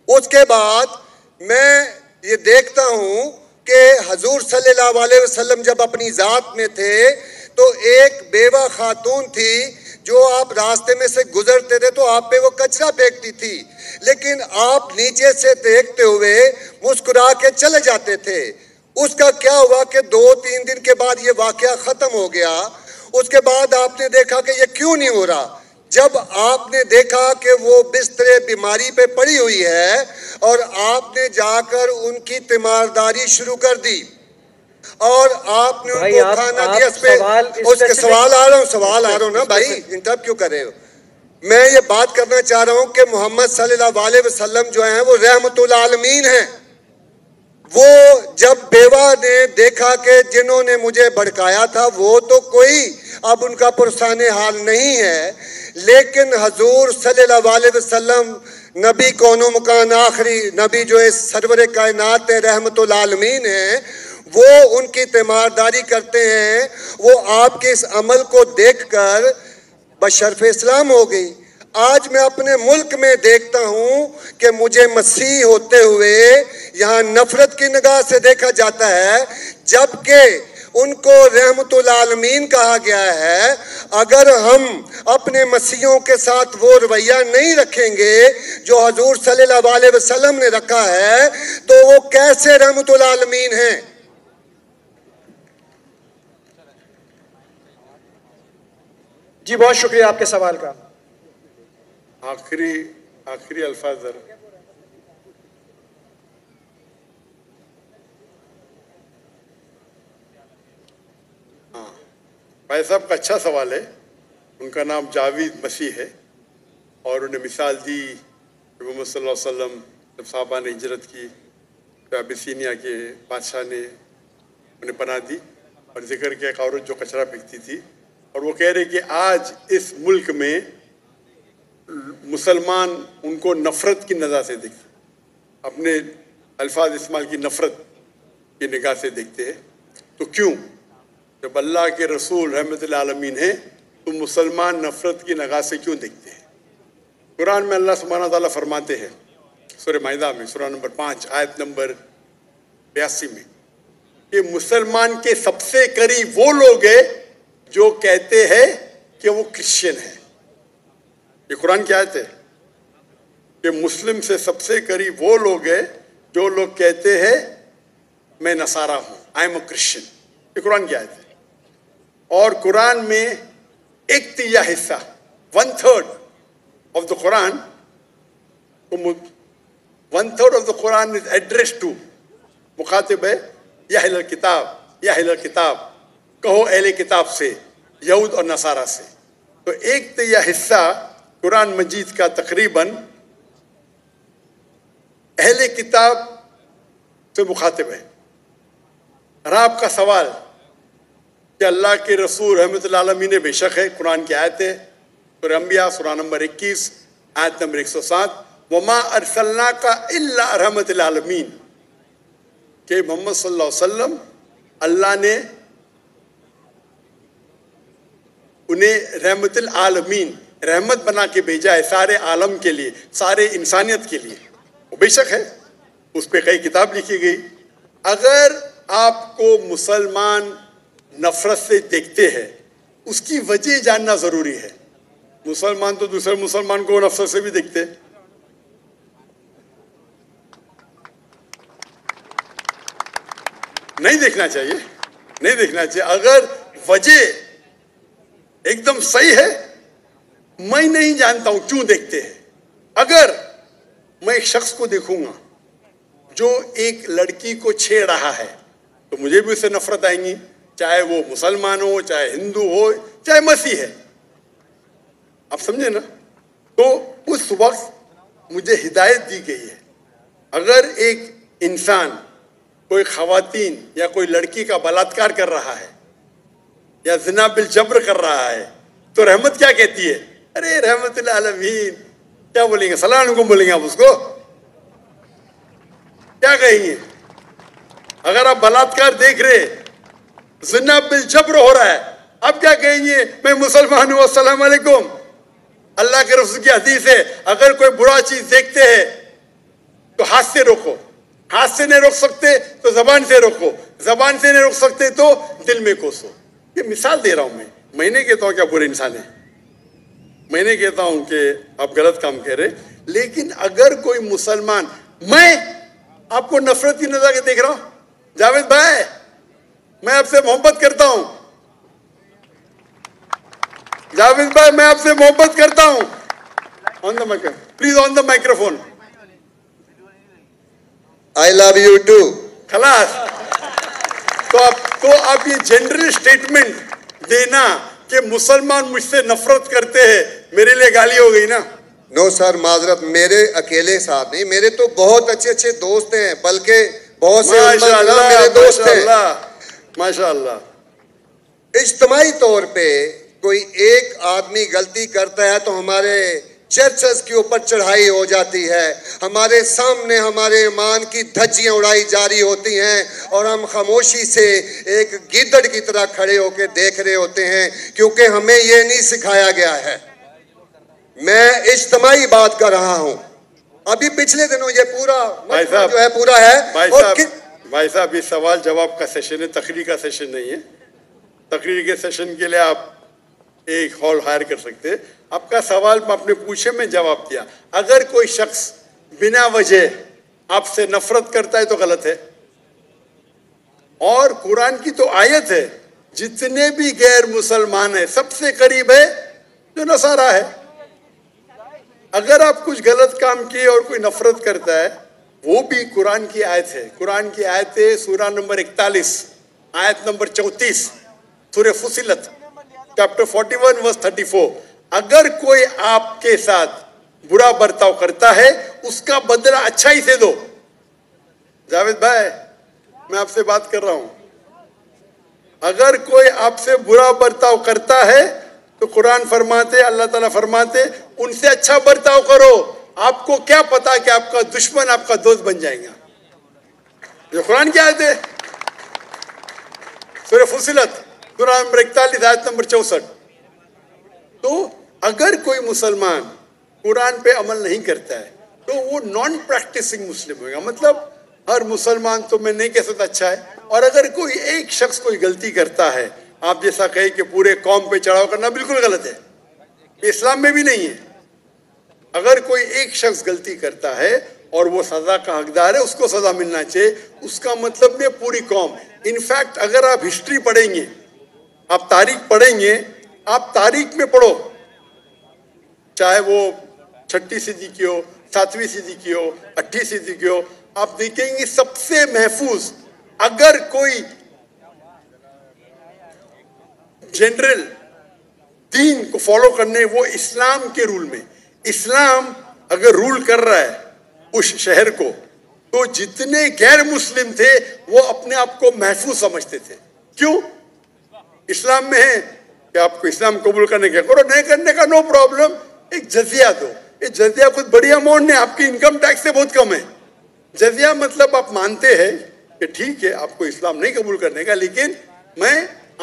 S3: اس کے بعد میں یہ دیکھتا ہوں کہ حضور صلی اللہ علیہ وسلم جب اپنی ذات میں تھے تو ایک بیوہ خاتون تھی جو آپ راستے میں سے گزرتے تھے تو آپ پہ وہ کچرا پھینکتی تھی, لیکن آپ نیچے سے دیکھتے ہوئے مسکرا کے چلے جاتے تھے. اس کا کیا ہوا کہ 2-3 دن کے بعد یہ واقعہ ختم ہو گیا. اس کے بعد آپ نے دیکھا کہ یہ کیوں نہیں ہو رہا. جب آپ نے دیکھا کہ وہ بستر بیماری پہ پڑی ہوئی ہے اور آپ نے جا کر ان کی تیمارداری شروع کر دی اور آپ نے ان کو کھانا دیا. اس کے سوال آ رہا ہوں نا بھائی, انٹرپ کیوں کر رہے ہو. میں یہ بات کرنا چاہ رہا ہوں کہ محمد صلی اللہ علیہ وسلم جو ہیں وہ رحمت العالمین ہیں. وہ جب بیوہ نے دیکھا کہ جنہوں نے مجھے بھڑکایا تھا وہ تو کوئی اب ان کا پرسان حال نہیں ہے, لیکن حضور صلی اللہ علیہ وسلم نبی کون و مکان آخری نبی جو اس سرور کائنات رحمت العالمین ہیں, وہ ان کی تیمارداری کرتے ہیں. وہ آپ کے اس عمل کو دیکھ کر بشرف اسلام ہو گئی. آج میں اپنے ملک میں دیکھتا ہوں کہ مجھے مسیح ہوتے ہوئے یہاں نفرت کی نگاہ سے دیکھا جاتا ہے, جبکہ ان کو رحمت العالمین کہا گیا ہے. اگر ہم اپنے مسیحوں کے ساتھ وہ رویہ نہیں رکھیں گے جو حضور صلی اللہ علیہ وسلم نے رکھا ہے تو وہ کیسے رحمت العالمین ہیں؟
S5: جی بہت شکریہ آپ کے سوال کا.
S2: آخری الفاظ ذرا. بھائی صاحب کا اچھا سوال ہے. ان کا نام جاوید مسیح ہے اور انہیں مثال دی کہ محمد صلی اللہ علیہ وسلم جب صحابہ نے ہجرت کی تو ابیسینیا کے بادشاہ نے انہیں پناہ دی اور ذکر کیا ایک عورت جو کچرا پھینکتی تھی اور وہ کہہ رہے کہ آج اس ملک میں مسلمان ان کو نفرت کی نظر سے دیکھتے, اپنے الفاظ استعمال کی نفرت کی نگاہ سے دیکھتے ہیں. تو کیوں؟ جب اللہ کے رسول رحمت العالمین ہیں تو مسلمان نفرت کی نگاہ سے کیوں دیکھتے ہیں؟ قرآن میں اللہ سبحانہ تعالیٰ فرماتے ہیں سورہ مائدہ میں سورہ نمبر 5 آیت نمبر 82 میں کہ مسلمان کے سب سے قریب وہ لوگ ہیں جو کہتے ہیں کہ وہ کرسچن ہیں. یہ قرآن کی آیت ہے کہ مسلم سے سب سے قریب وہ لوگ ہیں جو لوگ کہتے ہیں میں نصارہ ہوں, آئی ایم اے کرسچن. یہ قرآن کی آیت ہے. اور قرآن میں 1/3 حصہ 1/3 of the Quran, 1/3 of the Quran is addressed to مخاطب ہے یا اہل کتاب کہو اہل کتاب سے, یہود اور نصارہ سے. تو 1/3 حصہ قرآن مجید کا تقریباً اہل کتاب سے مخاطب ہے. اور آپ کا سوال کہ اللہ کے رسول رحمت العالمین بے شک ہے, قرآن کی آیت ہے سورہ انبیاء سورہ نمبر 21 آیت نمبر 107 وما ارسلناک الا رحمت العالمین, کہ محمد صلی اللہ علیہ وسلم اللہ نے انہیں رحمت العالمین رحمت بنا کے بھیجا ہے سارے عالم کے لیے, سارے انسانیت کے لیے. وہ بے شک ہے, اس پہ کئی کتاب لکھی گئی. اگر آپ کو مسلمان نفرت سے دیکھتے ہیں اس کی وجہ جاننا ضروری ہے. مسلمان تو دوسرے مسلمان کو نفرت سے بھی دیکھتے, نہیں دیکھنا چاہیے. اگر وجہ ایک دم صحیح ہے, میں نہیں جانتا ہوں کیوں دیکھتے ہیں. اگر میں ایک شخص کو دیکھوں گا جو ایک لڑکی کو چھیڑ رہا ہے تو مجھے بھی اس سے نفرت آئیں گی, چاہے وہ مسلمان ہو, چاہے ہندو ہو, چاہے مسیح ہے. آپ سمجھے نا؟ تو اس وقت مجھے ہدایت دی گئی ہے اگر ایک انسان کوئی خواتین یا کوئی لڑکی کا بلاತ್ಕಾರ کر رہا ہے یا زنا بالجبر کر رہا ہے تو رحمت کیا کہتی ہے؟ ارے رحمت العالمین. کیا بولیں گے؟ السلام علیکم بولیں گے آپ اس کو؟ کیا کہیں گے؟ اگر آپ بلاತ್ಕಾರ دیکھ رہے, زنا بالجبر ہو رہا ہے, اب کیا کہیں گے؟ میں مسلمان ہوں, السلام علیکم. اللہ کے رسول کی حدیث ہے اگر کوئی برا چیز دیکھتے ہیں تو ہاتھ سے روکو, ہاتھ سے نہیں روک سکتے تو زبان سے روکو, زبان سے نہیں روک سکتے تو دل میں کوسو. یہ مثال دے رہا ہوں میں نہیں کہتا ہوں کہ آپ برے انسان ہیں, میں نہیں کہتا ہوں کہ آپ غلط کام کہہ رہے, لیکن اگر کوئی مسلمان, میں آپ کو نفرت کی نظر کے دیکھ رہا ہوں, جاوید بھائی میں آپ سے محبت کرتا ہوں, جاوید بھائی میں آپ سے محبت کرتا ہوں, on the microphone please, on the microphone.
S3: I love you too.
S2: خلاص. تو آپ یہ جنرل سٹیٹمنٹ دینا کہ مسلمان مجھ سے نفرت کرتے ہیں میرے لیے گالی ہو گئی نا.
S3: نو سر, معذرت, میرے اکیلے ساتھ نہیں, میرے تو بہت اچھے دوست ہیں, بلکہ بہت سے میرے دوست ہیں.
S2: ماشاء اللہ.
S3: اجتماعی طور پہ کوئی ایک آدمی غلطی کرتا ہے تو ہمارے چرچز کے اوپر چڑھائی ہو جاتی ہے, ہمارے سامنے ہمارے ایمان کی دھجیاں اڑائی جاری ہوتی ہیں اور ہم خاموشی سے ایک گیدڑ کی طرح کھڑے ہو کے دیکھ رہے ہوتے ہیں, کیونکہ ہمیں یہ نہیں سکھایا گیا ہے. میں اجتماعی بات کر رہا ہوں. ابھی پچھلے دنوں یہ پورا جو ہے پورا ہے, اور
S2: بھائی صاحب یہ سوال جواب کا سیشن ہے, تقریر کا سیشن نہیں ہے. تقریر کے سیشن کے لیے آپ ایک ہال ہائر کر سکتے ہیں. آپ کا سوال میں اپنے پوچھے میں جواب دیا. اگر کوئی شخص بنا وجہ آپ سے نفرت کرتا ہے تو غلط ہے. اور قرآن کی تو آیت ہے, جتنے بھی غیر مسلمان ہیں سب سے قریب ہے جو نصارہ ہے. اگر آپ کچھ غلط کام کیے اور کوئی نفرت کرتا ہے, وہ بھی قرآن کی آیت ہے. قرآن کی آیت ہے سورہ نمبر 41 آیت نمبر 34 سورہ فصلت چیپٹر 41 ورس 34. اگر کوئی آپ کے ساتھ برا برتاؤ کرتا ہے اس کا بدلہ اچھائی سے دو. جاوید بھائی میں آپ سے بات کر رہا ہوں. اگر کوئی آپ سے برا برتاؤ کرتا ہے تو قرآن فرماتے, اللہ تعالیٰ فرماتے ان سے اچھا برتاؤ کرو. آپ کو کیا پتا کہ آپ کا دشمن آپ کا دوست بن جائے گا. یہ قرآن کی آیت ہے سورہ فصلت سورہ نمبر 41 آیت نمبر 64. تو اگر کوئی مسلمان قرآن پہ عمل نہیں کرتا ہے تو وہ نان پریکٹسنگ مسلم ہوگا. مطلب ہر مسلمان تو میں نہیں کہہ سکتا اچھا ہے. اور اگر کوئی ایک شخص کوئی غلطی کرتا ہے, آپ جیسا کہے کہ پورے قوم پہ چڑھاؤ کرنا بالکل غلط ہے, یہ اسلام میں بھی نہیں ہے. اگر کوئی ایک شخص غلطی کرتا ہے اور وہ سزا کا حقدار ہے, اس کو سزا ملنا چاہیے. اس کا مطلب نہیں پوری قوم. انفیکٹ اگر آپ ہسٹری پڑھیں گے, آپ تاریخ پڑھیں گے, آپ تاریخ میں پڑھو, چاہے وہ 6 صدی کی ہو, 7ویں صدی کی ہو, 8 صدی کی ہو, آپ دیکھیں گے سب سے محفوظ اگر کوئی جنرل دین کو فالو کرنے, وہ اسلام کے رول میں. اسلام اگر رول کر رہا ہے اس شہر کو, تو جتنے غیر مسلم تھے وہ اپنے آپ کو محفوظ سمجھتے تھے. کیوں؟ اسلام میں ہے کہ آپ کو اسلام قبول کرنے کا کرو, نہیں کرنے کا نو پرابلم. ایک جزیہ دو. یہ جزیہ کچھ بڑی اماؤنٹ نہیں, آپ کی انکم ٹیکس سے بہت کم ہے. جزیہ مطلب آپ مانتے ہیں کہ ٹھیک ہے آپ کو اسلام نہیں قبول کرنے کا, لیکن میں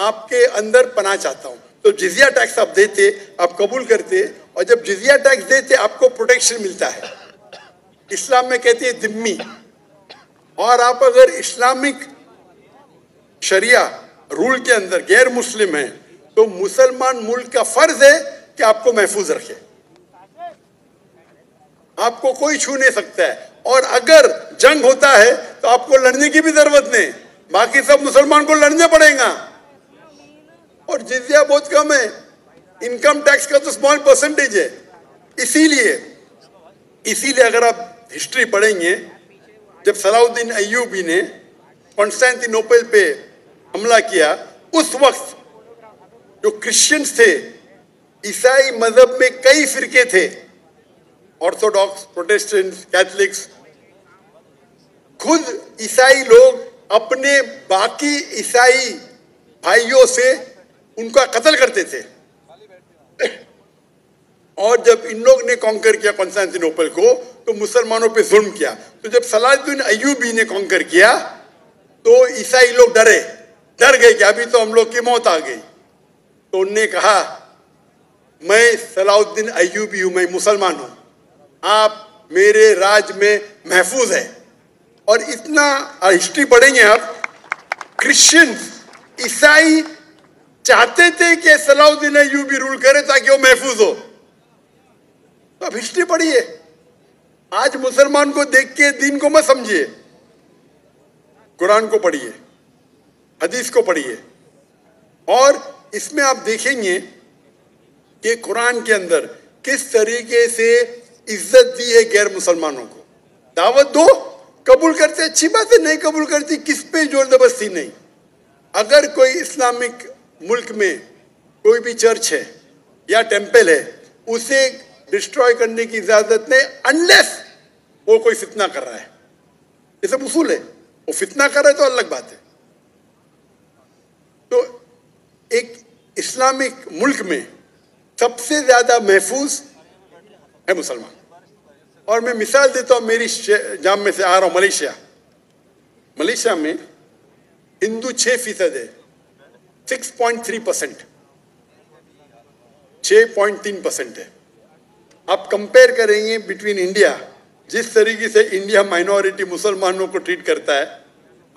S2: آپ کے اندر پناہ چاہتا ہوں. تو جزیہ ٹیکس آپ دیتے, آپ قبول کرتے, اور جب جزیہ ٹیکس دیتے آپ کو پروٹیکشن ملتا ہے. اسلام میں کہتے ہیں ذمی. اور آپ اگر اسلامک شریعہ رول کے اندر غیر مسلم ہیں تو مسلمان ملک کا فرض ہے کہ آپ کو محفوظ رکھے. آپ کو کوئی چھو نہیں سکتا ہے. اور اگر جنگ ہوتا ہے تو آپ کو لڑنے کی بھی ضرورت نہیں, باقی سب مسلمان کو لڑنے پڑے گا. اور جزیہ بہت کم ہے, انکم ٹیکس کا تو اسمال پرسنٹیج ہے. اسی لیے اگر آپ ہسٹری پڑھیں گے, جب صلاح الدین ایوبی نے کانسٹینٹی نوپل پہ حملہ کیا, اس وقت جو کرسچنز تھے, عیسائی مذہب میں کئی فرقے تھے, آرتھوڈاکس, پروٹیسٹنٹ, کیتھلکس, خود عیسائی لوگ اپنے باقی عیسائی بھائیوں سے ان کا قتل کرتے تھے. اور جب ان لوگ نے کانکر کیا کانسٹینٹی نوپل کو تو مسلمانوں پہ ظلم کیا. تو جب صلاح الدین ایوبی نے کانکر کیا تو عیسائی لوگ ڈر گئے کہ ابھی تو ہم لوگ کی موت آ گئی. تو انہوں نے کہا میں صلاح الدین ایوبی ہوں, میں مسلمان ہوں, آپ میرے راج میں محفوظ ہیں. اور اتنا ہسٹری پڑھیں گے آپ, کرسچن عیسائی چاہتے تھے کہ صلاح الدین ایوبی رول کرے تاکہ وہ محفوظ ہو. تو اب ہسٹری پڑھیے. آج مسلمان کو دیکھ کے دین کو مت سمجھیے, قرآن کو پڑھیے, حدیث کو پڑھیے. اور اس میں آپ دیکھیں گے کہ قرآن کے اندر کس طریقے سے عزت دی ہے غیر مسلمانوں کو. دعوت دو, قبول کرتے اچھی بات ہے, نہیں قبول کرتی کس پہ زور زبردستی نہیں. اگر کوئی اسلامک ملک میں کوئی بھی چرچ ہے یا ٹیمپل ہے, اسے ڈسٹروائے کرنے کی اجازت نہیں انلیس وہ کوئی فتنہ کر رہا ہے. یہ سب اصول ہے. وہ فتنہ کر رہا ہے تو الگ بات ہے. تو ایک اسلامک ملک میں سب سے زیادہ محفوظ ہے مسلمان. اور میں مثال دیتا ہوں, میری جام میں سے آ رہا ہوں ملیشیا میں ہندو 6% ہے, 6.3%, 6.3% ہے. آپ کمپیئر کریں گے بٹوین انڈیا, جس طریقے سے انڈیا مائنورٹی مسلمانوں کو ٹریٹ کرتا ہے,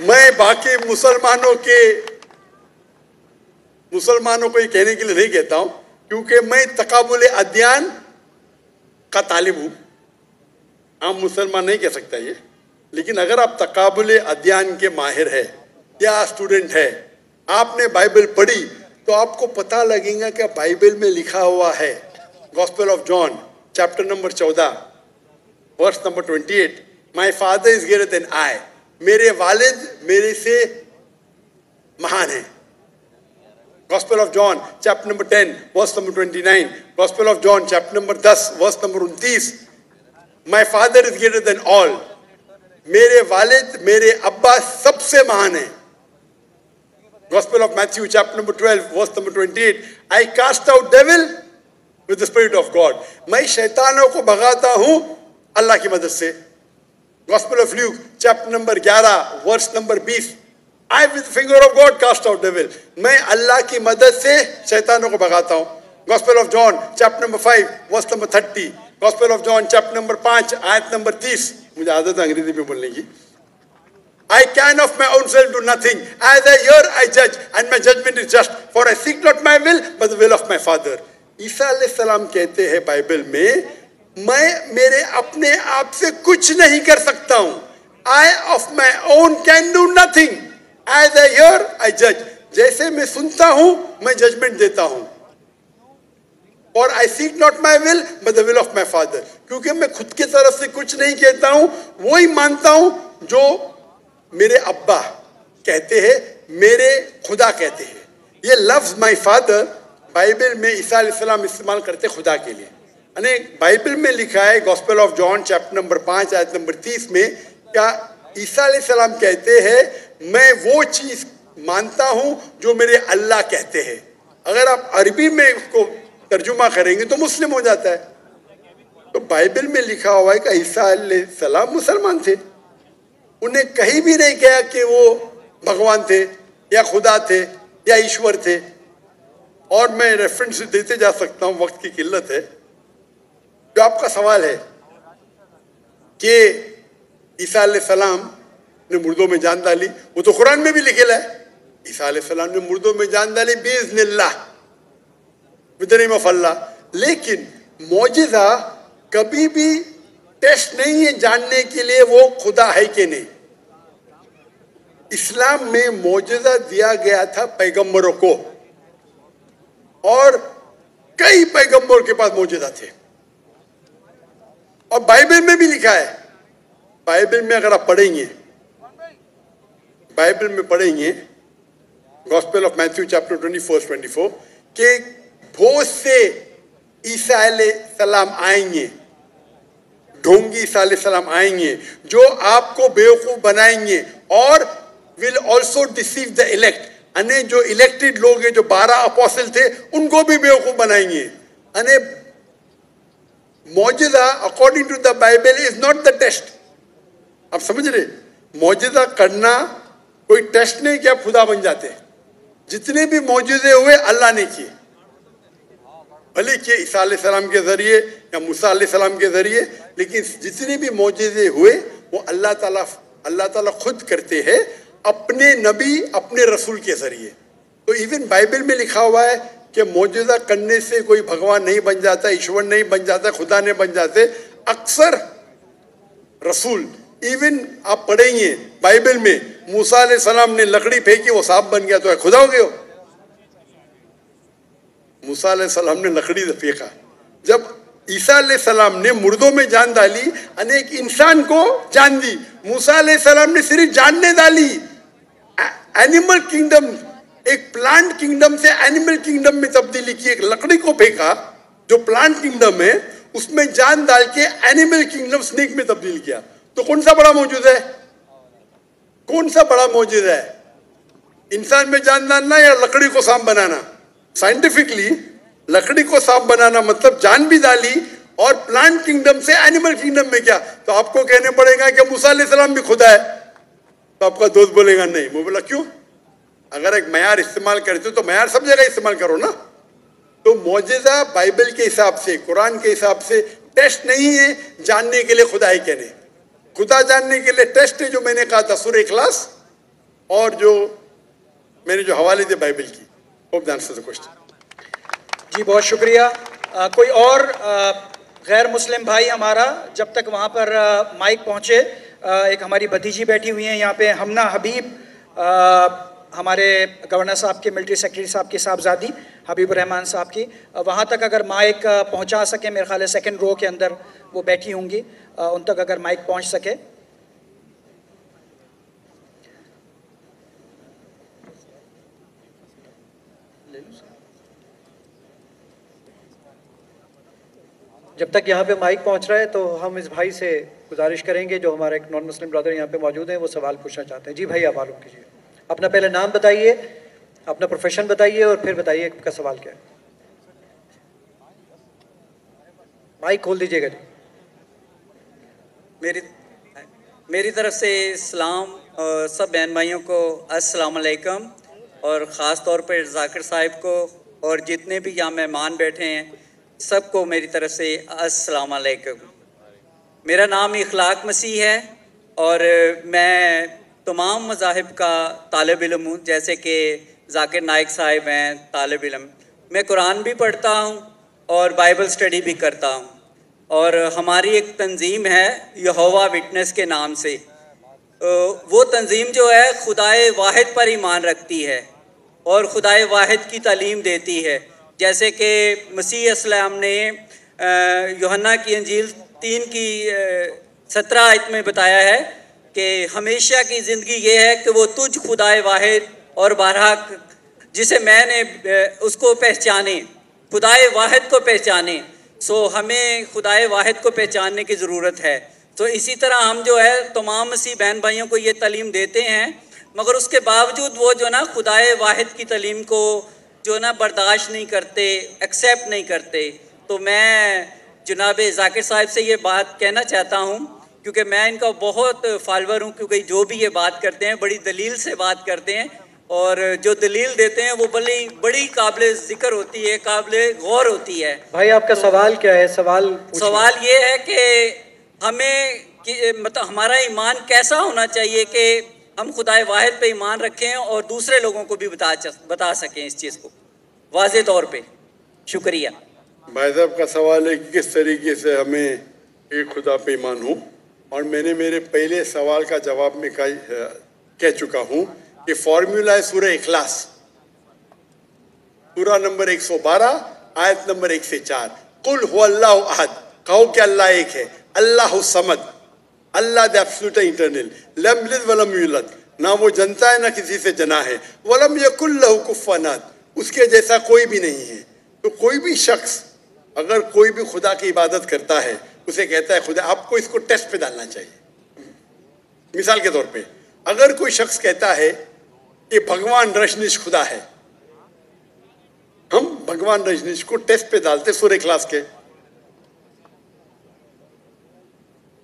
S2: میں باقی مسلمانوں کو یہ کہنے کے لیے نہیں کہتا ہوں، کیونکہ میں تقابل ادیان کا طالب ہوں. عام مسلمان نہیں کہہ سکتا یہ، لیکن اگر آپ تقابل ادیان کے ماہر ہے یا اسٹوڈنٹ ہے، آپ نے بائبل پڑھی تو آپ کو پتہ لگے گا کہ بائبل میں لکھا ہوا ہے. Gospel of John chapter number 14 verse number 28، my father is greater than I, میرے والد میرے سے مہان ہیں. Gospel of John chapter number 10 verse number 29. Gospel of John chapter number 10 verse number 29. My father is greater than all. میرے والد میرے ابا سب سے مہان ہیں. Gospel of Matthew chapter number 12 verse number 28. I cast out devil with the spirit of God. میں شیطانوں کو بھگاتا ہوں اللہ کی مدد سے. Gospel of Luke chapter number 11 verse number 20. I with the finger of God cast out devil. میں اللہ کی مدد سے شیطانوں کو بھگاتا ہوں. Gospel of John chapter number 5 verse number 30. Gospel of John chapter number 5 آیت نمبر 30. مجھے عادت ہے انگریزی میں بولنے کی. I can of my own self do nothing. As I hear I judge, and my judgment is just. For I seek not my will, but the will of my Father. عیسیٰ علیہ السلام کہتے ہیں بائبل میں میرے اپنے آپ سے کچھ نہیں کر سکتا ہوں. I of my own can do nothing. As I hear, I judge. جیسے میں سنتا ہوں میں ججمنٹ دیتا ہوں. اور I seek not my will, but the will of my Father. کیونکہ میں خود کی طرف سے کچھ نہیں کہتا ہوں، وہی مانتا ہوں جو میرے ابا کہتے ہیں، میرے خدا کہتے ہیں. یہ لفظ my Father بائبل میں عیسیٰ علیہ السلام استعمال کرتے خدا کے لیے. یعنی بائبل میں لکھا ہے gospel of John chapter number 5 آیت نمبر 30 میں، کیا عیسیٰ علیہ السلام کہتے ہیں میں وہ چیز مانتا ہوں جو میرے اللہ کہتے ہیں. اگر آپ عربی میں اس کو ترجمہ کریں گے تو مسلم ہو جاتا ہے. تو بائبل میں لکھا ہوا ہے کہ عیسیٰ علیہ السلام مسلمان تھے. انہیں کہیں بھی نہیں کہا کہ وہ بھگوان تھے یا خدا تھے یا ایشور تھے. اور میں ریفرنس دیتے جا سکتا ہوں، وقت کی قلت ہے. جو آپ کا سوال ہے کہ عیسیٰ علیہ السلام نے مردوں میں جان ڈالی، وہ تو قرآن میں بھی لکھا ہے. عیسیٰ علیہ السلام نے مردوں میں جان ڈالی باذن اللہ، with the name of اللہ. لیکن معجزہ کبھی بھی ٹیسٹ نہیں ہے جاننے کے لیے وہ خدا ہے کہ نہیں. اسلام میں معجزہ دیا گیا تھا پیغمبروں کو، اور کئی پیغمبروں کے پاس معجزہ تھے. اور بائبل میں بھی لکھا ہے. بائبل میں اگر آپ پڑھیں گے، بائبل میں پڑھیں گے گاسپل آف میتھیو چیپٹر 24 کہ بہت سے عیسیٰ علیہ السلام آئیں گے، ڈھونگی عیسیٰ علیہ السلام آئیں گے جو آپ کو بیوقوف بنائیں گے، اور will also deceive the elect. یعنی جو الیکٹڈ لوگ ہیں، جو 12 اپوسل تھے، ان کو بھی بیوقوف بنائیں گے. یعنی معجزہ according to the Bible is not the test. آپ سمجھ رہے؟ معجزہ کرنا کوئی ٹیسٹ نہیں کہ آپ خدا بن جاتے. جتنے بھی معجزے ہوئے اللہ نے کیے، بھلے کہ عیسیٰ علیہ السلام کے ذریعے یا موسیٰ علیہ السلام کے ذریعے، لیکن جتنے بھی معجزے ہوئے وہ اللہ تعالیٰ خود کرتے ہیں اپنے نبی اپنے رسول کے ذریعے. تو ایون بائبل میں لکھا ہوا ہے کہ معجزہ کرنے سے کوئی بھگوان نہیں بن جاتا، ایشور نہیں بن جاتا، خدا نہیں بن جاتے. اکثر رسول، ایون آپ پڑھیں گے بائبل میں موسیٰ علیہ السلام نے لکڑی پھینکی وہ سانپ بن گیا، تو ہے خدا ہو گئے ہو. موسیٰ علیہ السلام نے لکڑی سے پھینکا. جب عیسیٰ علیہ السلام نے مردوں میں جان ڈالی، ایک انسان کو جان دی. موسیٰ علیہ السلام نے صرف جاننے ڈالی. اینیمل کنگڈم، ایک پلانٹ کنگڈم سے اینیمل کنگڈم میں تبدیلی کی. ایک لکڑی کو پھینکا جو پلانٹ کنگڈم ہے، اس میں جان ڈال کے اینیمل کنگڈم سنیک میں تبدیل کیا. تو کون سا بڑا معجزہ ہے؟ کون سا بڑا معجزہ ہے؟ انسان میں جان ڈالنا یا لکڑی کو سانپ بنانا؟ سائنٹیفکلی لکڑی کو سانپ بنانا مطلب جان بھی ڈالی، اور پلانٹ کنگڈم سے اینیمل کنگڈم میں کیا. تو آپ کو کہنے پڑے گا کہ موسیٰ علیہ السلام بھی خدا ہے. تو آپ کا دوست بولے گا نہیں. میں بولا کیوں؟ اگر ایک معیار استعمال کرتے ہو تو معیار سب جگہ استعمال کرو نا. تو معجزہ بائبل کے حساب سے، قرآن کے حساب سے ٹیسٹ نہیں ہے جاننے کے لیے خدا ہے کہ نہیں. خدا جاننے کے لیے ٹیسٹ ہے جو میں نے کہا تھا سورہ اخلاص اور جو میں نے جو حوالے دے بائبل کی. Hope that answers the question.
S5: جی بہت شکریہ. کوئی اور غیر مسلم بھائی ہمارا جب تک وہاں پر مائک پہنچے؟ ایک ہماری بھتیجی بیٹھی ہوئی ہیں یہاں پہ، ہمنا حبیب، ہمارے گورنر صاحب کے ملٹری سیکرٹری صاحب کی صاحبزادی حبیب الرحمان صاحب کی. وہاں تک اگر مائک پہنچا سکیں، میرے خیال ہے سیکنڈ رو کے اندر وہ بیٹھی ہوں گی، ان تک اگر مائک پہنچ سکے.
S1: جب تک یہاں پہ مائک پہنچ رہا ہے تو ہم اس بھائی سے گزارش کریں گے جو ہمارا ایک نان مسلم برادر یہاں پہ موجود ہیں، وہ سوال پوچھنا چاہتے ہیں. جی بھائی آپ معلوم کیجیے، اپنا پہلے نام بتائیے، اپنا پروفیشن بتائیے اور پھر بتائیے آپ کا سوال کیا ہے. مائک کھول دیجیے گا.
S7: میری طرف سے اسلام اور سب بہن بھائیوں کو السلام علیکم، اور خاص طور پر ذاکر صاحب کو اور جتنے بھی یہاں مہمان بیٹھے ہیں سب کو میری طرف سے السلام علیکم. میرا نام اخلاق مسیح ہے اور میں تمام مذاہب کا طالب علم ہوں. جیسے کہ ذاکر نائک صاحب ہیں طالب علم، میں قرآن بھی پڑھتا ہوں اور بائبل اسٹڈی بھی کرتا ہوں. اور ہماری ایک تنظیم ہے یہوہ وٹنس کے نام سے. وہ تنظیم جو ہے خدائے واحد پر ایمان رکھتی ہے اور خدائے واحد کی تعلیم دیتی ہے. جیسے کہ مسیح السلام نے یوحنا کی انجیل 3 کی 17 آیت میں بتایا ہے کہ ہمیشہ کی زندگی یہ ہے کہ وہ تجھ خدائے واحد اور بارحق جسے میں نے اس کو پہچانے، خدائے واحد کو پہچانے. سو ہمیں خدائے واحد کو پہچاننے کی ضرورت ہے. تو اسی طرح ہم جو ہے تمام مسیح بہن بھائیوں کو یہ تعلیم دیتے ہیں، مگر اس کے باوجود وہ جو نا خدائے واحد کی تعلیم کو جو نا برداشت نہیں کرتے، ایکسیپٹ نہیں کرتے. تو میں جناب ذاکر صاحب سے یہ بات کہنا چاہتا ہوں کیونکہ میں ان کا بہت فالوور ہوں، کیونکہ جو بھی یہ بات کرتے ہیں بڑی دلیل سے بات کرتے ہیں اور جو دلیل دیتے ہیں وہ بڑی قابل ذکر ہوتی ہے، قابل غور ہوتی ہے.
S1: بھائی آپ کا سوال کیا ہے؟ سوال
S7: یہ ہے کہ ہمیں مطلب ہمارا ایمان کیسا ہونا چاہیے کہ ہم خدائے واحد پہ ایمان رکھیں اور دوسرے لوگوں کو بھی بتا سکیں اس چیز کو واضح طور پہ. شکریہ.
S2: بھائی صاحب کا سوال ہے کہ کس طریقے سے ہمیں ایک خدا پہ ایمان ہوں، اور میں نے میرے پہلے سوال کا جواب میں کہہ چکا ہوں کہ فارمولا ہے سورہ اخلاص، سورہ نمبر 112 آیت نمبر 1 سے 4. قل هو اللہ احد، کہو کہ اللہ ایک ہے. اللہ الصمد، اللہ دی ایبسولوٹ انٹرنل، لم یلد ولم یولد، نہ وہ جنتا ہے نہ کسی سے جنا ہے. ولم یکن لہ کفوا احد، اس کے جیسا کوئی بھی نہیں ہے. تو کوئی بھی شخص اگر کوئی بھی خدا کی عبادت کرتا ہے اسے کہتا ہے خدا، آپ کو اس کو ٹیسٹ پہ ڈالنا چاہیے. مثال کے طور پہ اگر کوئی شخص کہتا ہے کہ بھگوان رجنیش خدا ہے، ہم بھگوان رجنیش کو ٹیسٹ پہ ڈالتے سورہ اخلاص کے.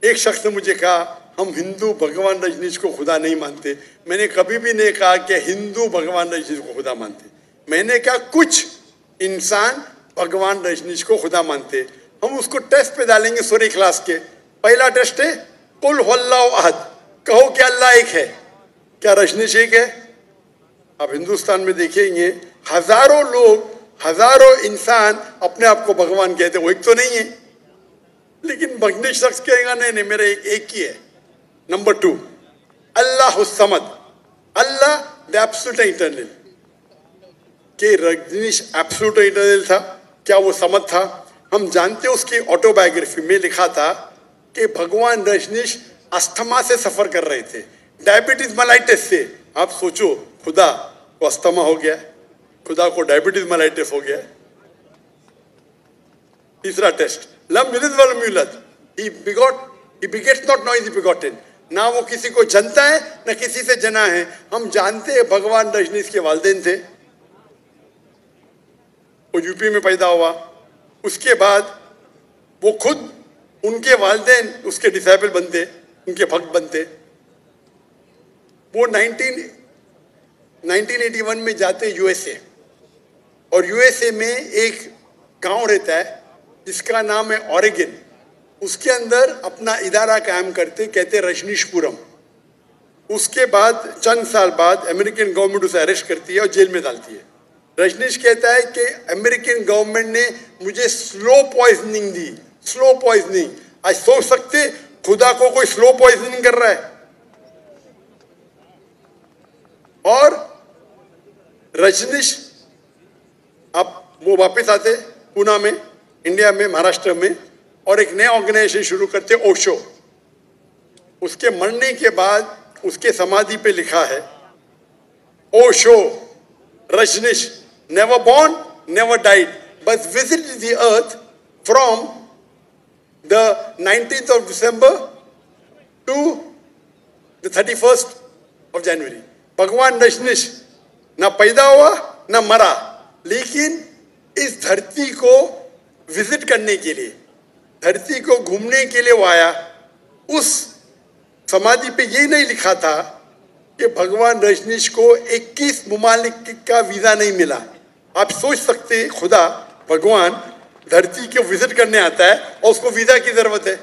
S2: ایک شخص نے مجھے کہا ہم ہندو بھگوان رجنیش کو خدا نہیں مانتے. میں نے کبھی بھی نہیں کہا کہ ہندو بھگوان رجنیش کو خدا مانتے. میں نے کہا کچھ انسان بھگوان رجنیش کو خدا مانتے. ہم اس کو ٹیسٹ پہ ڈالیں گے سورہ اخلاص کے. پہلا ٹیسٹ ہے قل هو اللہ احد، کہو کہ اللہ ایک ہے. کیا رجنیش ایک ہے؟ آپ ہندوستان میں دیکھیں گے ہزاروں لوگ، ہزاروں انسان اپنے آپ کو بھگوان کہتے ہیں، وہ ایک تو نہیں ہے. لیکن رجنیش شخص کہے گا نہیں میرا ایک ہی ہے. Number 2 Allah al Samad, Allah the absolute internal. کہ رجنیش ایبسولوٹ انٹرنل تھا؟ کیا وہ صمد تھا؟ ہم جانتے ہیں اس کی آٹو بایوگرافی میں لکھا تھا کہ بھگوان رجنیش استھما سے سفر کر رہے تھے، ڈائبٹیز ملائٹس سے. آپ سوچو خدا کو استھما ہو گیا، خدا کو ڈائبٹیز ملائٹس ہو گیا. تیسرا ٹیسٹ لم یلد ولم یولد، he begets not nor is he begotten، نہ وہ کسی کو جنتا ہے نہ کسی سے جنا ہے. ہم جانتے ہیں بھگوان رجنیش کے والدین تھے، وہ یو پی میں پیدا ہوا. اس کے بعد وہ خود ان کے والدین اس کے ڈسائپل بنتے، ان کے بھکت بنتے. وہ 1981 میں جاتے یو ایس اے، اور یو ایس اے میں ایک گاؤں رہتا ہے جس کا نام ہے اوریگن. اس کے اندر اپنا ادارہ قائم کرتے، کہتے رجنیش پورم. اس کے بعد چند سال بعد امریکن گورنمنٹ اسے اریسٹ کرتی ہے اور جیل میں ڈالتی ہے. رجنیش کہتا ہے کہ امریکن گورنمنٹ نے مجھے سلو پوائزننگ دی, سلو پوائزننگ. آج سوچ سکتے خدا کو کوئی سلو پوائزننگ کر رہا ہے. اور رجنیش اب وہ واپس آتے پونا میں, انڈیا میں, مہاراشٹر میں, اور ایک نیا آرگنائزیشن شروع کرتے اوشو. اس کے مرنے کے بعد اس کے سمادھی پہ لکھا ہے Osho Rajneesh never born, never died, but visited the earth from the 19th of December to the 31st of January. بھگوان رجنیش نہ پیدا ہوا نہ مرا, لیکن اس دھرتی کو وزٹ کرنے کے لیے, دھرتی کو گھومنے کے لیے وہ آیا. اس سمادھی پہ یہ نہیں لکھا تھا کہ بھگوان رجنیش کو 21 ممالک کا ویزا نہیں ملا. آپ سوچ سکتے خدا بھگوان دھرتی کو وزٹ کرنے آتا ہے اور اس کو ویزا کی ضرورت ہے.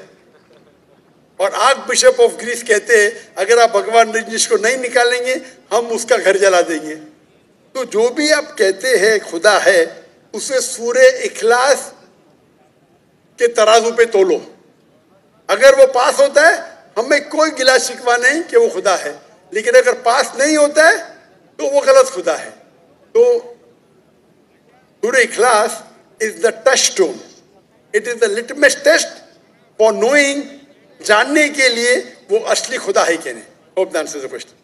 S2: اور آرک بشپ آف گریس کہتے ہیں اگر آپ بھگوان رجنیش کو نہیں نکالیں گے ہم اس کا گھر جلا دیں گے. تو جو بھی آپ کہتے ہیں خدا ہے اسے سورہ اخلاص کے ترازو پہ تولو. اگر وہ پاس ہوتا ہے ہمیں کوئی گلا شکوہ نہیں کہ وہ خدا ہے, لیکن اگر پاس نہیں ہوتا ہے تو وہ غلط خدا ہے. تو سورہ اخلاص is the touchstone. It is the litmus test for knowing, جاننے کے لیے وہ اصلی خدا ہے کہ نہیں. Hope that answers the question.